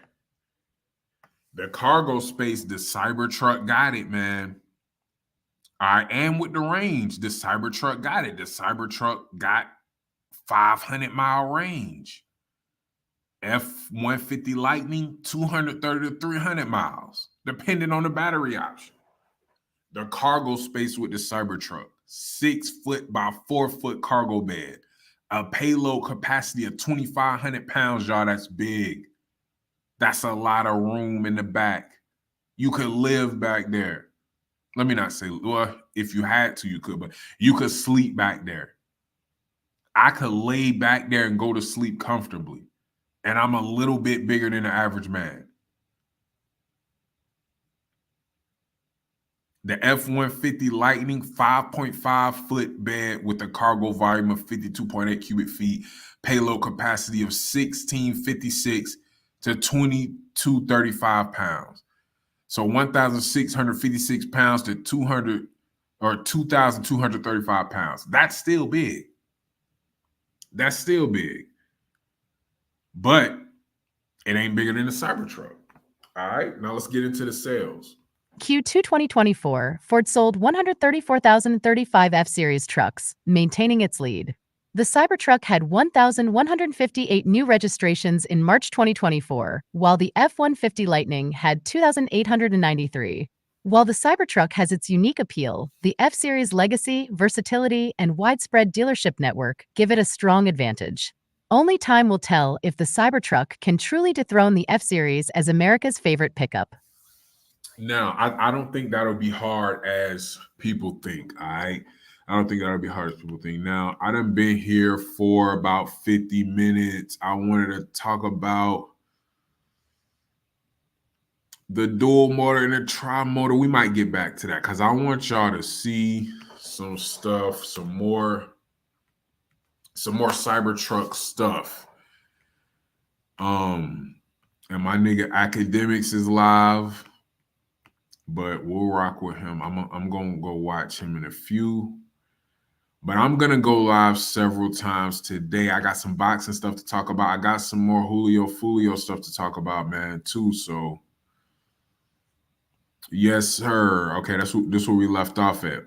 The cargo space, the Cybertruck got it, man. I am with the range. The Cybertruck got it. The Cybertruck got 500-mile range. F-150 Lightning, 230 to 300 miles, depending on the battery option. The cargo space with the Cybertruck, 6-foot by 4-foot cargo bed, a payload capacity of 2,500 pounds, y'all. That's big. That's a lot of room in the back. You could live back there. Let me not say, well, if you had to, you could, but you could sleep back there. I could lay back there and go to sleep comfortably. And I'm a little bit bigger than the average man. The F-150 Lightning, 5.5-foot bed with a cargo volume of 52.8 cubic feet, payload capacity of 1,656 to 2,235 pounds. So 1,656 pounds to 2,235 pounds. That's still big. That's still big. But it ain't bigger than the Cybertruck. All right, now let's get into the sales. Q2 2024, Ford sold 134,035 F-Series trucks, maintaining its lead. The Cybertruck had 1,158 new registrations in March 2024, while the F-150 Lightning had 2,893. While the Cybertruck has its unique appeal, the F-Series legacy, versatility, and widespread dealership network give it a strong advantage. Only time will tell if the Cybertruck can truly dethrone the F-Series as America's favorite pickup. Now, I don't think that'll be hard as people think, all right? I don't think that'll be hard as people think. Now, I done been here for about 50 minutes. I wanted to talk about the dual motor and the tri-motor. We might get back to that because I want y'all to see some stuff, some more Cybertruck stuff. And my nigga Academics is live, but we'll rock with him. I'm gonna go watch him in a few. But I'm gonna go live several times today. I got some boxing stuff to talk about. I got some more Julio Fulio stuff to talk about, man, too. So yes, sir. Okay, this where we left off at.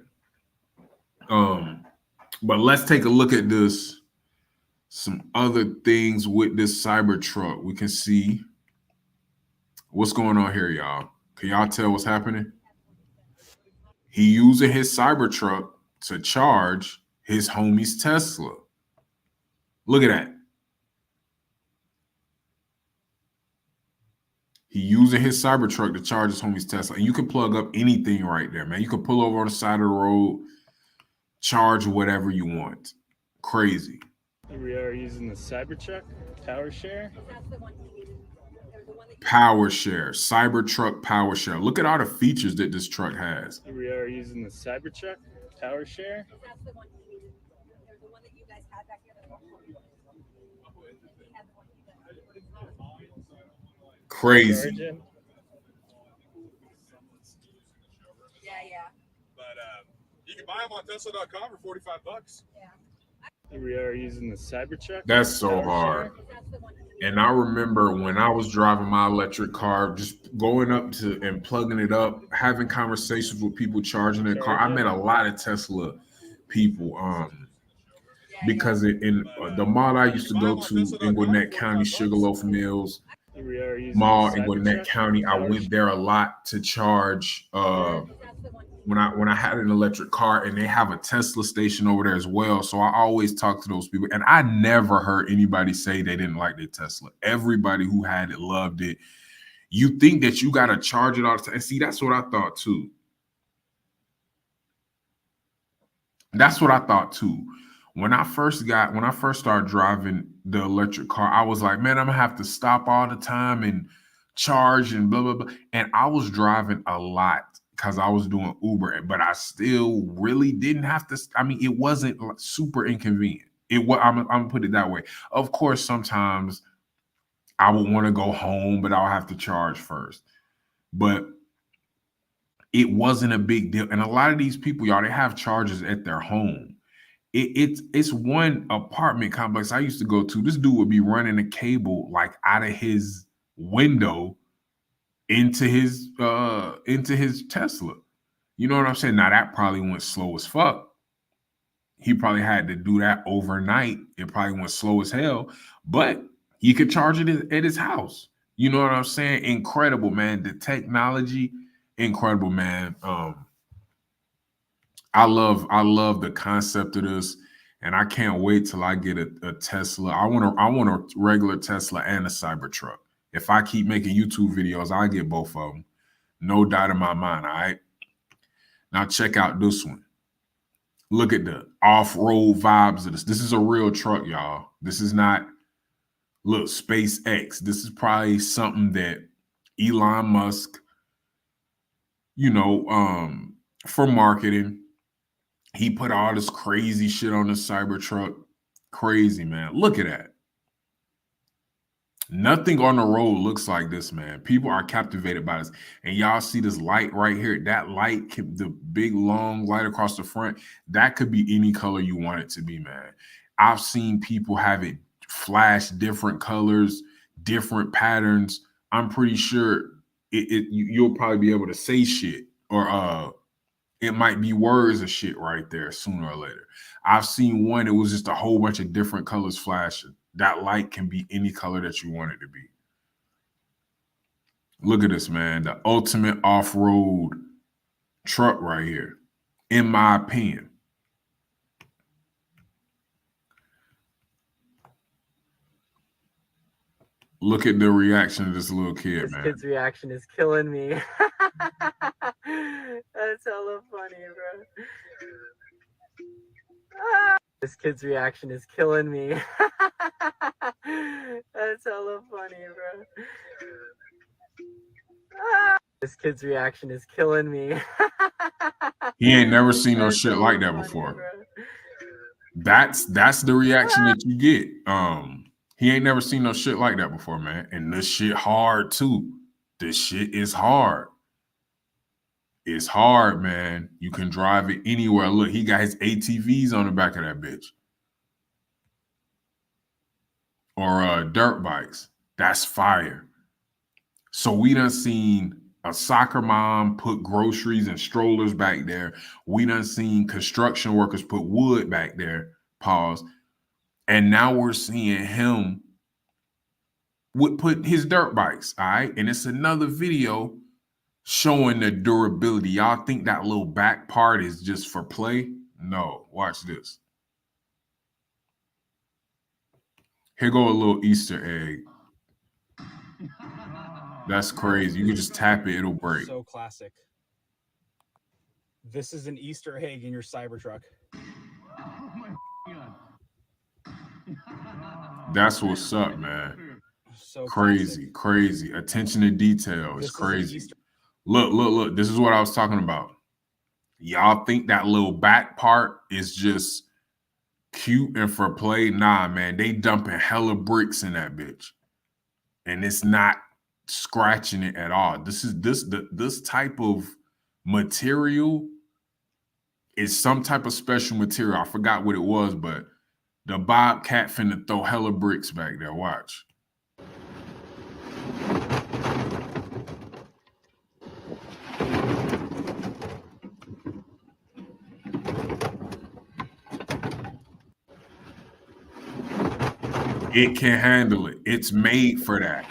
But let's take a look at this. Some other things with this Cybertruck. We can see what's going on here, y'all. Can y'all tell what's happening? He using his Cybertruck to charge his homie's Tesla. Look at that. He using his Cybertruck to charge his homie's Tesla. And you can plug up anything right there, man. You can pull over on the side of the road, charge whatever you want. Crazy. Here we are using the Cybertruck Power Share. Power Share, Cybertruck Power Share. Look at all the features that this truck has. Here we are using the Cybertruck Power Share. Crazy. Charging. Yeah. But you can buy them on Tesla.com for $45. Yeah. Here we are using the Cybertruck. That's so hard. And I remember when I was driving my electric car, just going up to and plugging it up, having conversations with people charging their car. I met a lot of Tesla people. Because in the mall I used to go to in Gwinnett County, Sugarloaf Mills Mall in Gwinnett County, I went there a lot to charge when I had an electric car, and they have a Tesla station over there as well. So I always talk to those people, and I never heard anybody say they didn't like their Tesla. Everybody who had it loved it. You think that you got to charge it all the time. And see, that's what I thought too. That's what I thought too. When I first started driving the electric car, I was like, man, I'm gonna have to stop all the time and charge and blah, blah, blah. And I was driving a lot because I was doing Uber, but I still really didn't have to. I mean, it wasn't super inconvenient. I'm gonna put it that way. Of course, sometimes I would want to go home, but I'll have to charge first. But it wasn't a big deal. And a lot of these people, y'all, they have chargers at their home. It's one apartment complex I used to go to. This dude would be running a cable like out of his window into his Tesla. You know what I'm saying? Now that probably went slow as fuck. He probably had to do that overnight. It probably went slow as hell, but he could charge it at his house. You know what I'm saying? Incredible, man. The technology, incredible, man. I love the concept of this, and I can't wait till I get a Tesla. I want a regular Tesla and a Cybertruck. If I keep making YouTube videos, I'll get both of them. No doubt in my mind, all right? Now check out this one. Look at the off-road vibes of this. This is a real truck, y'all. This is not, look, SpaceX. This is probably something that Elon Musk, for marketing, he put all this crazy shit on the Cybertruck. Crazy, man. Look at that. Nothing on the road looks like this, man. People are captivated by this. And y'all see this light right here. That light, the big, long light across the front, that could be any color you want it to be, man. I've seen people have it flash different colors, different patterns. I'm pretty sure you'll probably be able to say shit, or it might be words of shit right there sooner or later. I've seen one, it was just a whole bunch of different colors flashing. That light can be any color that you want it to be. Look at this, man. The ultimate off-road truck right here, in my opinion. Look at the reaction of this little kid, man. This kid's reaction is killing me. That's hella funny, bro. This kid's reaction is killing me. That's hella funny, bro. This kid's reaction is killing me. He ain't never seen no shit like that before. That's the reaction that you get. He ain't never seen no shit like that before, man. And this shit hard too. This shit is hard. It's hard, man. You can drive it anywhere. Look, he got his ATVs on the back of that bitch. Or dirt bikes. That's fire. So we done seen a soccer mom put groceries and strollers back there. We done seen construction workers put wood back there. Pause. And now we're seeing him would put his dirt bikes. All right. And it's another video showing the durability. Y'all think that little back part is just for play? No. Watch this. Here go a little Easter egg. That's crazy. You can just tap it, it'll break. So classic. This is an Easter egg in your Cybertruck. Oh my God. That's what's up, man. So Crazy, classic. crazy. Attention to detail is This is an crazy. Easter- Look. This is what I was talking about. Y'all think that little back part is just cute and for play? Nah, man. They dumping hella bricks in that bitch. And it's not scratching it at all. This type of material is some type of special material. I forgot what it was, but the Bobcat finna throw hella bricks back there. Watch. It can handle it. It's made for that.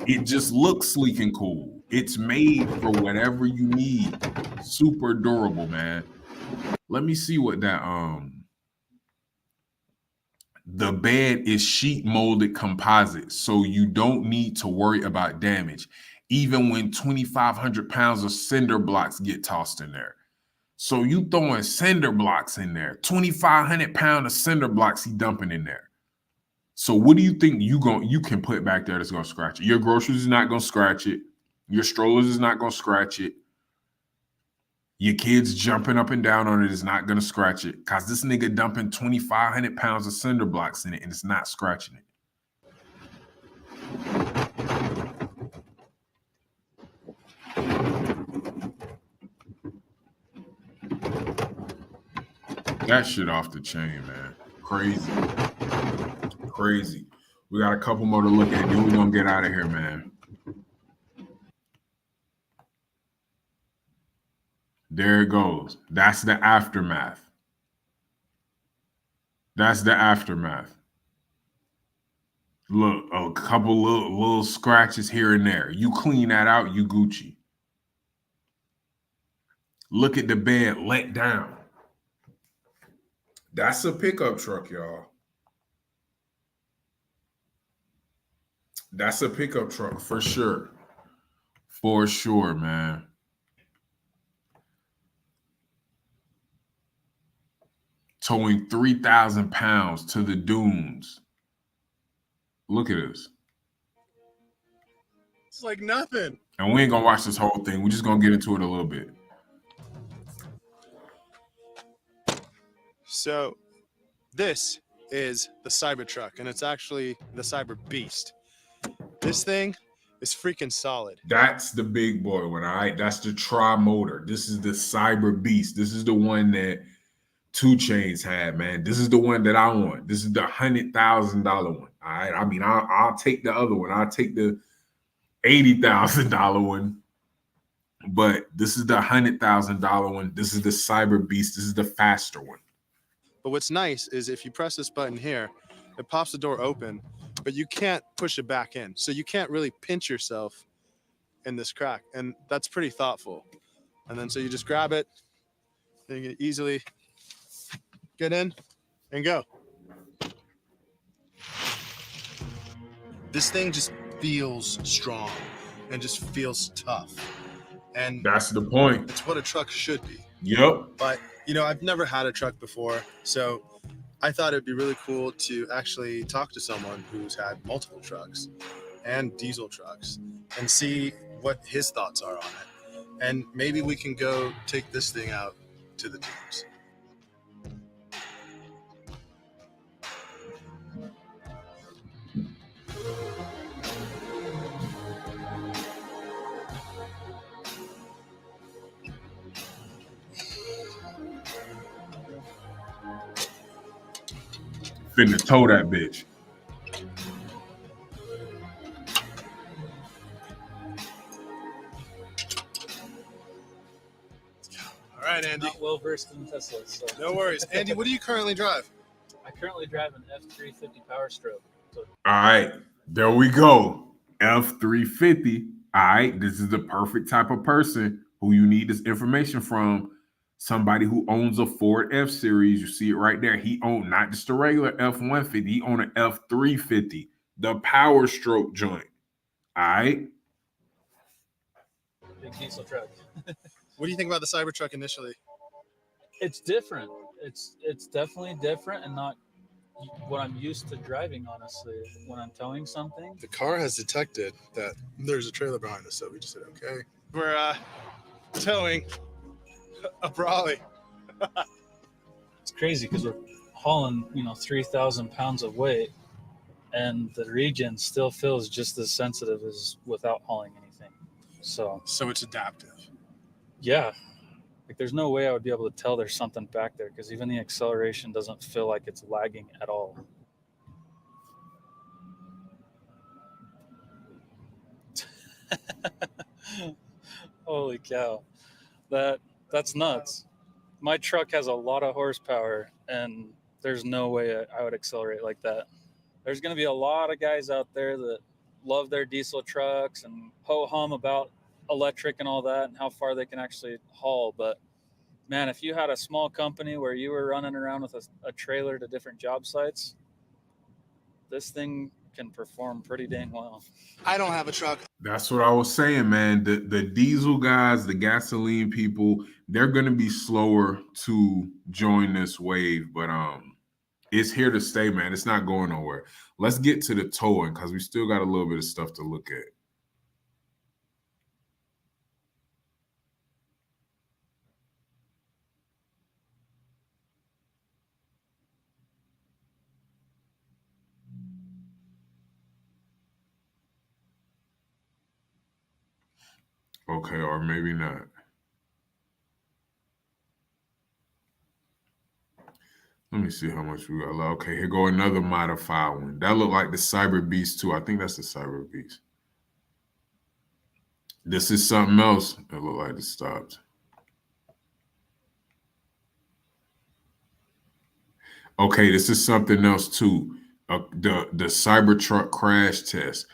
It just looks sleek and cool. It's made for whatever you need. Super durable, man. Let me see what that the bed is sheet molded composite, so you don't need to worry about damage, even when 2,500 pounds of cinder blocks get tossed in there. So you throwing cinder blocks in there, 2,500 pounds of cinder blocks he dumping in there. So what do you think you can put back there that's gonna scratch it? Your groceries is not gonna scratch it. Your strollers is not gonna scratch it. Your kids jumping up and down on it is not gonna scratch it, because this nigga dumping 2,500 pounds of cinder blocks in it and it's not scratching it. That shit off the chain, man. Crazy. Crazy. We got a couple more to look at, then we're gonna get out of here, man. There it goes. That's the aftermath. That's the aftermath. Look, a couple little scratches here and there. You clean that out, you Gucci. Look at the bed let down. That's a pickup truck, y'all. That's a pickup truck for sure. For sure, man. Towing 3,000 pounds to the dunes. Look at this. It's like nothing. And we ain't gonna watch this whole thing. We're just gonna get into it a little bit. So this is the Cybertruck, and it's actually the Cyber Beast. This thing is freaking solid. That's the big boy one, all right? That's the tri-motor. This is the Cyber Beast. This is the one that 2 Chainz had, man. This is the one that I want. This is the $100,000 one, all right? I mean, I'll take the other one. I'll take the $80,000 one. But this is the $100,000 one. This is the Cyber Beast. This is the faster one. But what's nice is if you press this button here, it pops the door open, but you can't push it back in. So you can't really pinch yourself in this crack. And that's pretty thoughtful. And then so you just grab it, and you can easily get in and go. This thing just feels strong and just feels tough. And that's the point. It's what a truck should be. Yep. But, you know, I've never had a truck before, so I thought it'd be really cool to actually talk to someone who's had multiple trucks and diesel trucks and see what his thoughts are on it. And maybe we can go take this thing out to the teams. Finna tow that bitch. All right, Andy. Not well versed in Teslas. So. No worries. Andy, what do you currently drive? I currently drive an F350 Power Stroke. So All right, there we go. F350. All right, this is the perfect type of person who you need this information from. Somebody who owns a Ford F Series. You see it right there. He owned not just a regular F150, he owned an F350, the Power Stroke joint. All right. big diesel truck. What do you think about the Cybertruck initially? It's different. It's definitely different and not what I'm used to driving, honestly. When I'm towing something, The car has detected that there's a trailer behind us, so we just said, okay. We're towing a Brawley. it's crazy because we're hauling 3,000 pounds of weight, and the regen still feels just as sensitive as without hauling anything. So it's adaptive. yeah, like there's no way I would be able to tell there's something back there because even the acceleration doesn't feel like it's lagging at all. Holy cow, that's nuts. My truck has a lot of horsepower, and there's no way I would accelerate like that. There's going to be a lot of guys out there that love their diesel trucks and ho-hum about electric and all that and how far they can actually haul. But man, if you had a small company where you were running around with a trailer to different job sites, this thing can perform pretty dang well. I don't have a truck. That's what I was saying, man. The diesel guys, the gasoline people, they're gonna be slower to join this wave, but it's here to stay, man. It's not going nowhere. Let's get to the towing because we still got a little bit of stuff to look at. Okay, or maybe not. Let me see how much we got. Okay, here go another modified one. That looked like the Cyber Beast too. I think that's the Cyber Beast. This is something else. It looked like it stopped. Okay, this is something else too. The Cybertruck crash test.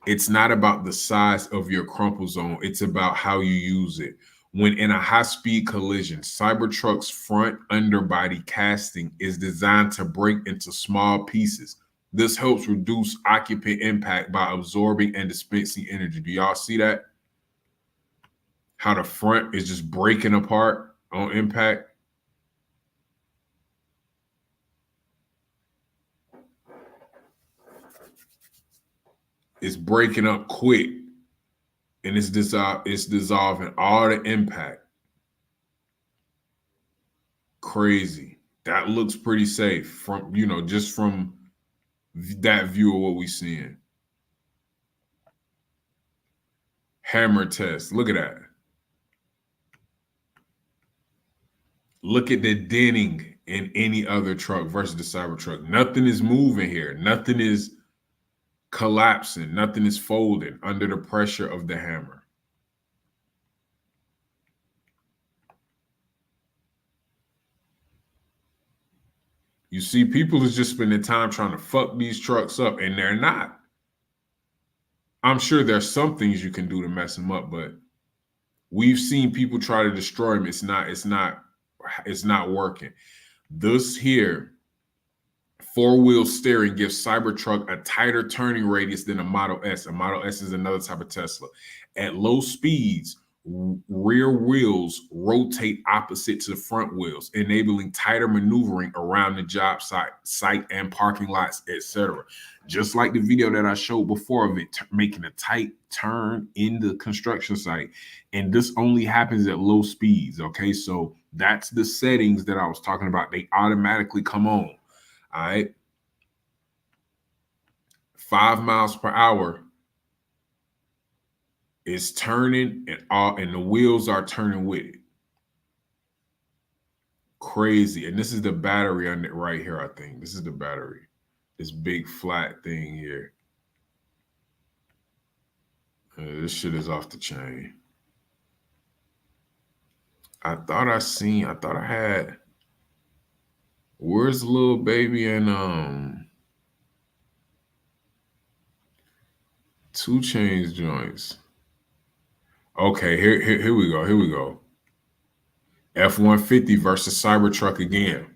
It's not about the size of your crumple zone. It's about how you use it. When in a high-speed collision, Cybertruck's front underbody casting is designed to break into small pieces. This helps reduce occupant impact by absorbing and dispensing energy. Do y'all see that? How the front is just breaking apart on impact? It's breaking up quick, and it's dissolving all the impact. Crazy. That looks pretty safe from just from that view of what we're seeing. Hammer test. Look at that. Look at the denting in any other truck versus the Cybertruck. Nothing is moving here. Nothing is collapsing. Nothing is folding under the pressure of the hammer. You see, people is just spending time trying to fuck these trucks up, and they're not. I'm sure there's some things you can do to mess them up, but we've seen people try to destroy them. It's not working. This here, four-wheel steering gives Cybertruck a tighter turning radius than a Model S. A Model S is another type of Tesla. At low speeds, rear wheels rotate opposite to the front wheels, enabling tighter maneuvering around the job site and parking lots, etc. Just like the video that I showed before of it making a tight turn in the construction site. And this only happens at low speeds, okay? So that's the settings that I was talking about. They automatically come on, all right? 5 miles per hour is turning and the wheels are turning with it. Crazy. And this is the battery on it right here, I think. This is the battery. This big flat thing here. This shit is off the chain. I thought I had. Where's Lil Baby and 2 Chainz joints? Okay, here we go. Here we go. F-150 versus Cybertruck again.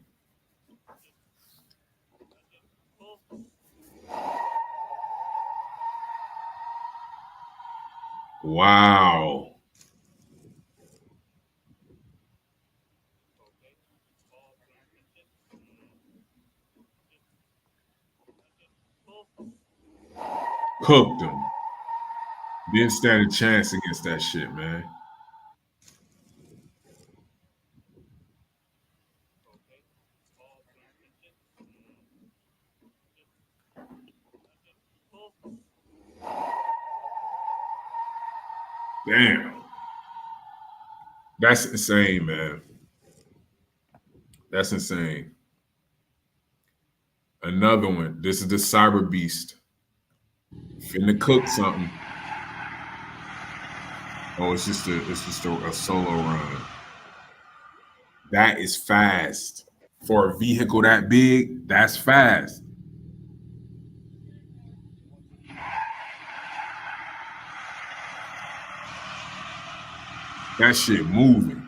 Wow. Cooked him. Didn't stand a chance against that shit, man. Damn. That's insane, man. That's insane. Another one. This is the Cyber Beast. Finna cook something. Oh, it's just a solo run. That is fast. For a vehicle that big, that's fast. That shit moving.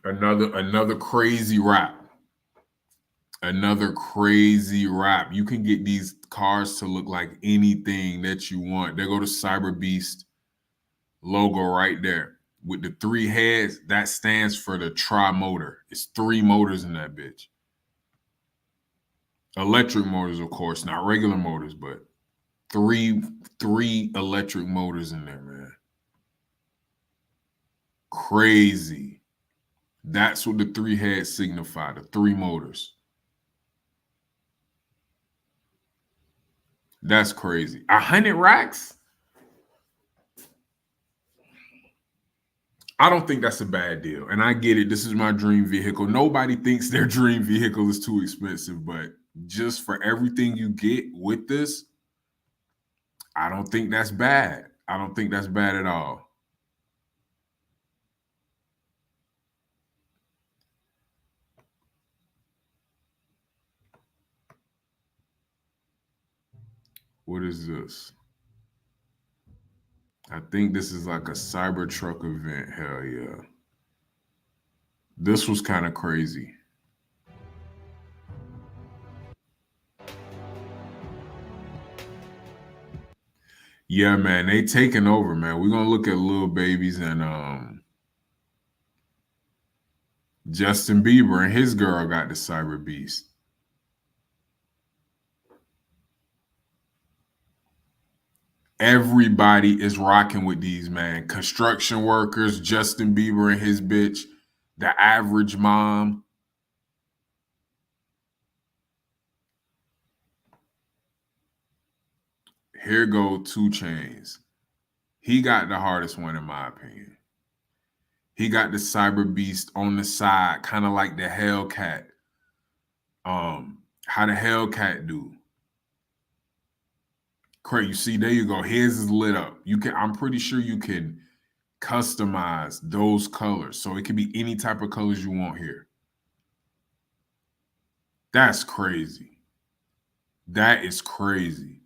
Another crazy rap. Another crazy rap. You can get these cars to look like anything that you want. There go the Cyber Beast logo right there. With the 3 heads, that stands for the tri-motor. It's 3 motors in that bitch. Electric motors, of course, not regular motors, but three electric motors in there, man. Crazy. That's what the 3 heads signify, the 3 motors. That's crazy. 100 racks? I don't think that's a bad deal. And I get it. This is my dream vehicle. Nobody thinks their dream vehicle is too expensive, but just for everything you get with this, I don't think that's bad. I don't think that's bad at all. What is this? I think this is like a Cybertruck event. Hell yeah. This was kind of crazy. Yeah, man, they taking over, man. We're gonna look at Lil Babies and Justin Bieber and his girl got the Cyber Beast. Everybody is rocking with these, man. Construction workers, Justin Bieber and his bitch, the average mom. Here go 2 Chainz. He got the hardest one in my opinion. He got the Cyber Beast on the side, kind of like the Hellcat. How the Hellcat do. Craig, you see, there you go. His is lit up. I'm pretty sure you can customize those colors. So it can be any type of colors you want here. That's crazy. That is crazy.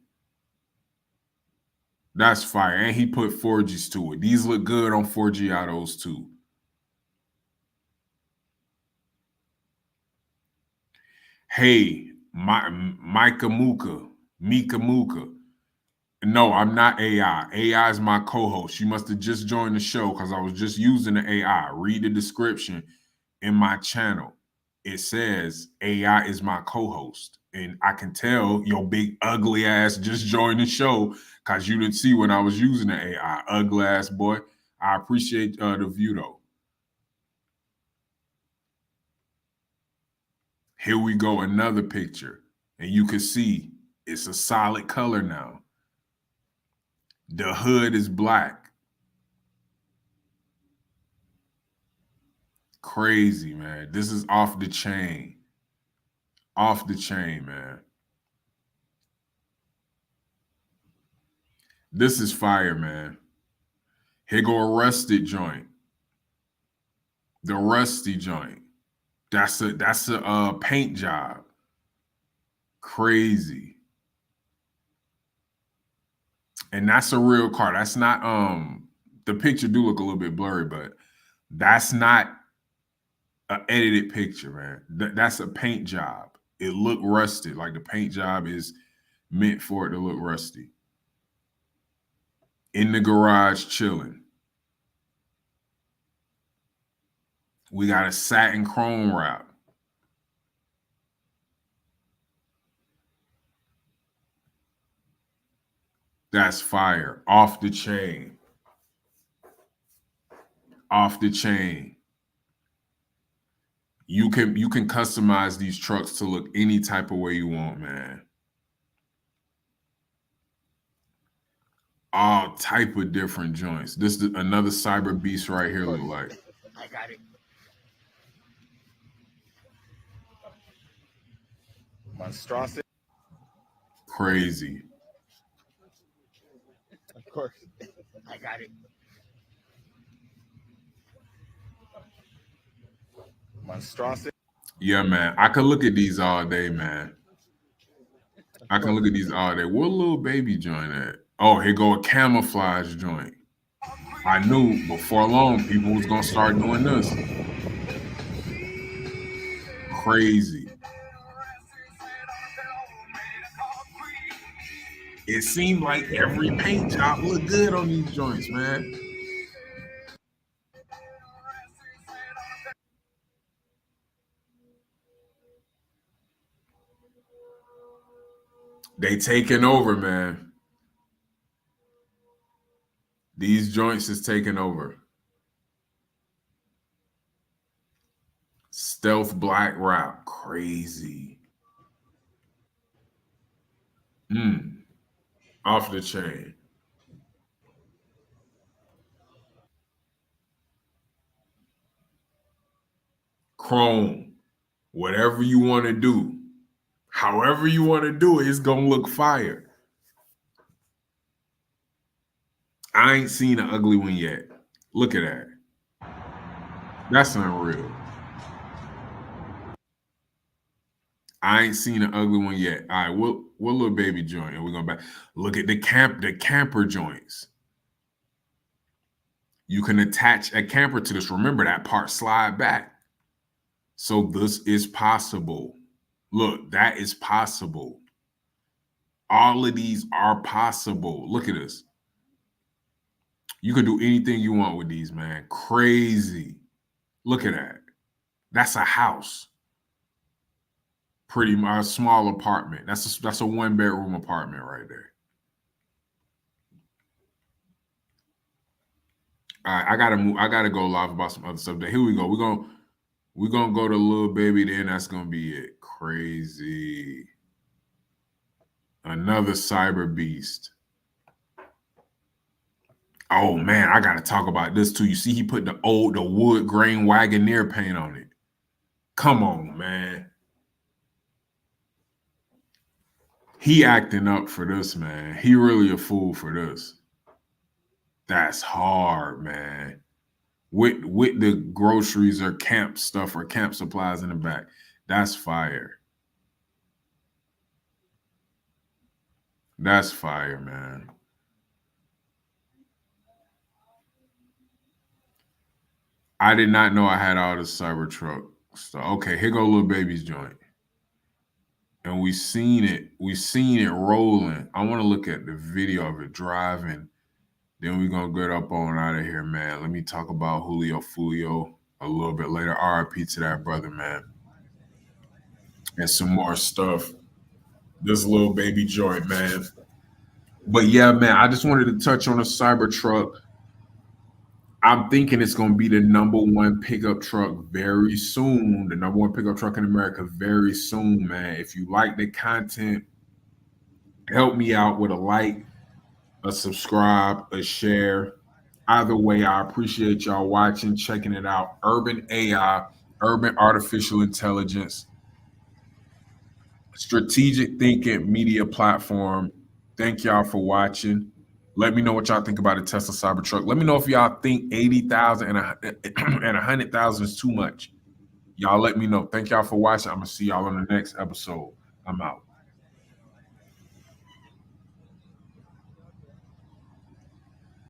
That's fire. And he put 4Gs to it. These look good on 4G autos too. Hey, Mika Muka. No, I'm not AI. AI is my co-host. You must have just joined the show because I was just using the AI. Read the description in my channel. It says AI is my co-host. And I can tell your big ugly ass just joined the show because you didn't see when I was using the AI. Ugly ass boy. I appreciate the view though. Here we go, another picture. And you can see it's a solid color now. The hood is black. Crazy, man. This is off the chain. Off the chain, man. This is fire, man. Here go a rusted joint. The rusty joint. That's a paint job. Crazy. And that's a real car. That's not the picture do look a little bit blurry, but that's not an edited picture, man. That's a paint job. It looked rusted. Like the paint job is meant for it to look rusty. In the garage chilling. We got a satin chrome wrap. That's fire. Off the chain. Off the chain. You can customize these trucks to look any type of way you want, man. All type of different joints. This is another Cyber Beast right here look like. I got it. Monstrosity. Crazy. Of course. I got it. Monstrosity. Yeah, man. I could look at these all day, man. I can look at these all day. What little baby joint at? Oh, here go a camouflage joint. I knew before long people was gonna start doing this. Crazy. It seemed like every paint job looked good on these joints, man. They taking over, man. These joints is taking over. Stealth black wrap. Crazy. Off the chain. Chrome. Whatever you want to do. However you want to do it, it's going to look fire. I ain't seen an ugly one yet. Look at that. That's unreal. I ain't seen an ugly one yet. All right, what little baby joint? And we're going back. Look at the camper joints. You can attach a camper to this. Remember, that part slide back. So this is possible. Look, that is possible. All of these are possible. Look at this. You can do anything you want with these, man. Crazy. Look at that. That's a house. Pretty much a small apartment. That's a one-bedroom apartment right there. All right, I gotta move. I gotta go live about some other stuff. Here we go. We're gonna go to Lil Baby, then that's gonna be it. Crazy. Another Cyber Beast. Oh man, I gotta talk about this too. You see, he put the wood grain Wagoneer paint on it. Come on, man. He acting up for this, man. He really a fool for this. That's hard, man. With the groceries or camp stuff or camp supplies in the back. That's fire. That's fire, man. I did not know I had all this Cybertruck stuff. Okay, here go Lil Baby's joint. And we seen it rolling. I want to look at the video of it driving. Then we're going to get up on out of here, man. Let me talk about Julio Fulio a little bit later. RIP to that brother, man. And some more stuff. This Lil Baby joint, man. But yeah, man, I just wanted to touch on a Cybertruck. I'm thinking it's going to be the number one pickup truck very soon. The number one pickup truck in America very soon, man. If you like the content, help me out with a like, a subscribe, a share. Either way, I appreciate y'all watching, checking it out. Urban AI, Urban Artificial Intelligence, strategic thinking media platform. Thank y'all for watching. Let me know what y'all think about a Tesla Cybertruck. Let me know if y'all think 80,000 and 100,000 is too much. Y'all let me know. Thank y'all for watching. I'm gonna see y'all on the next episode. I'm out.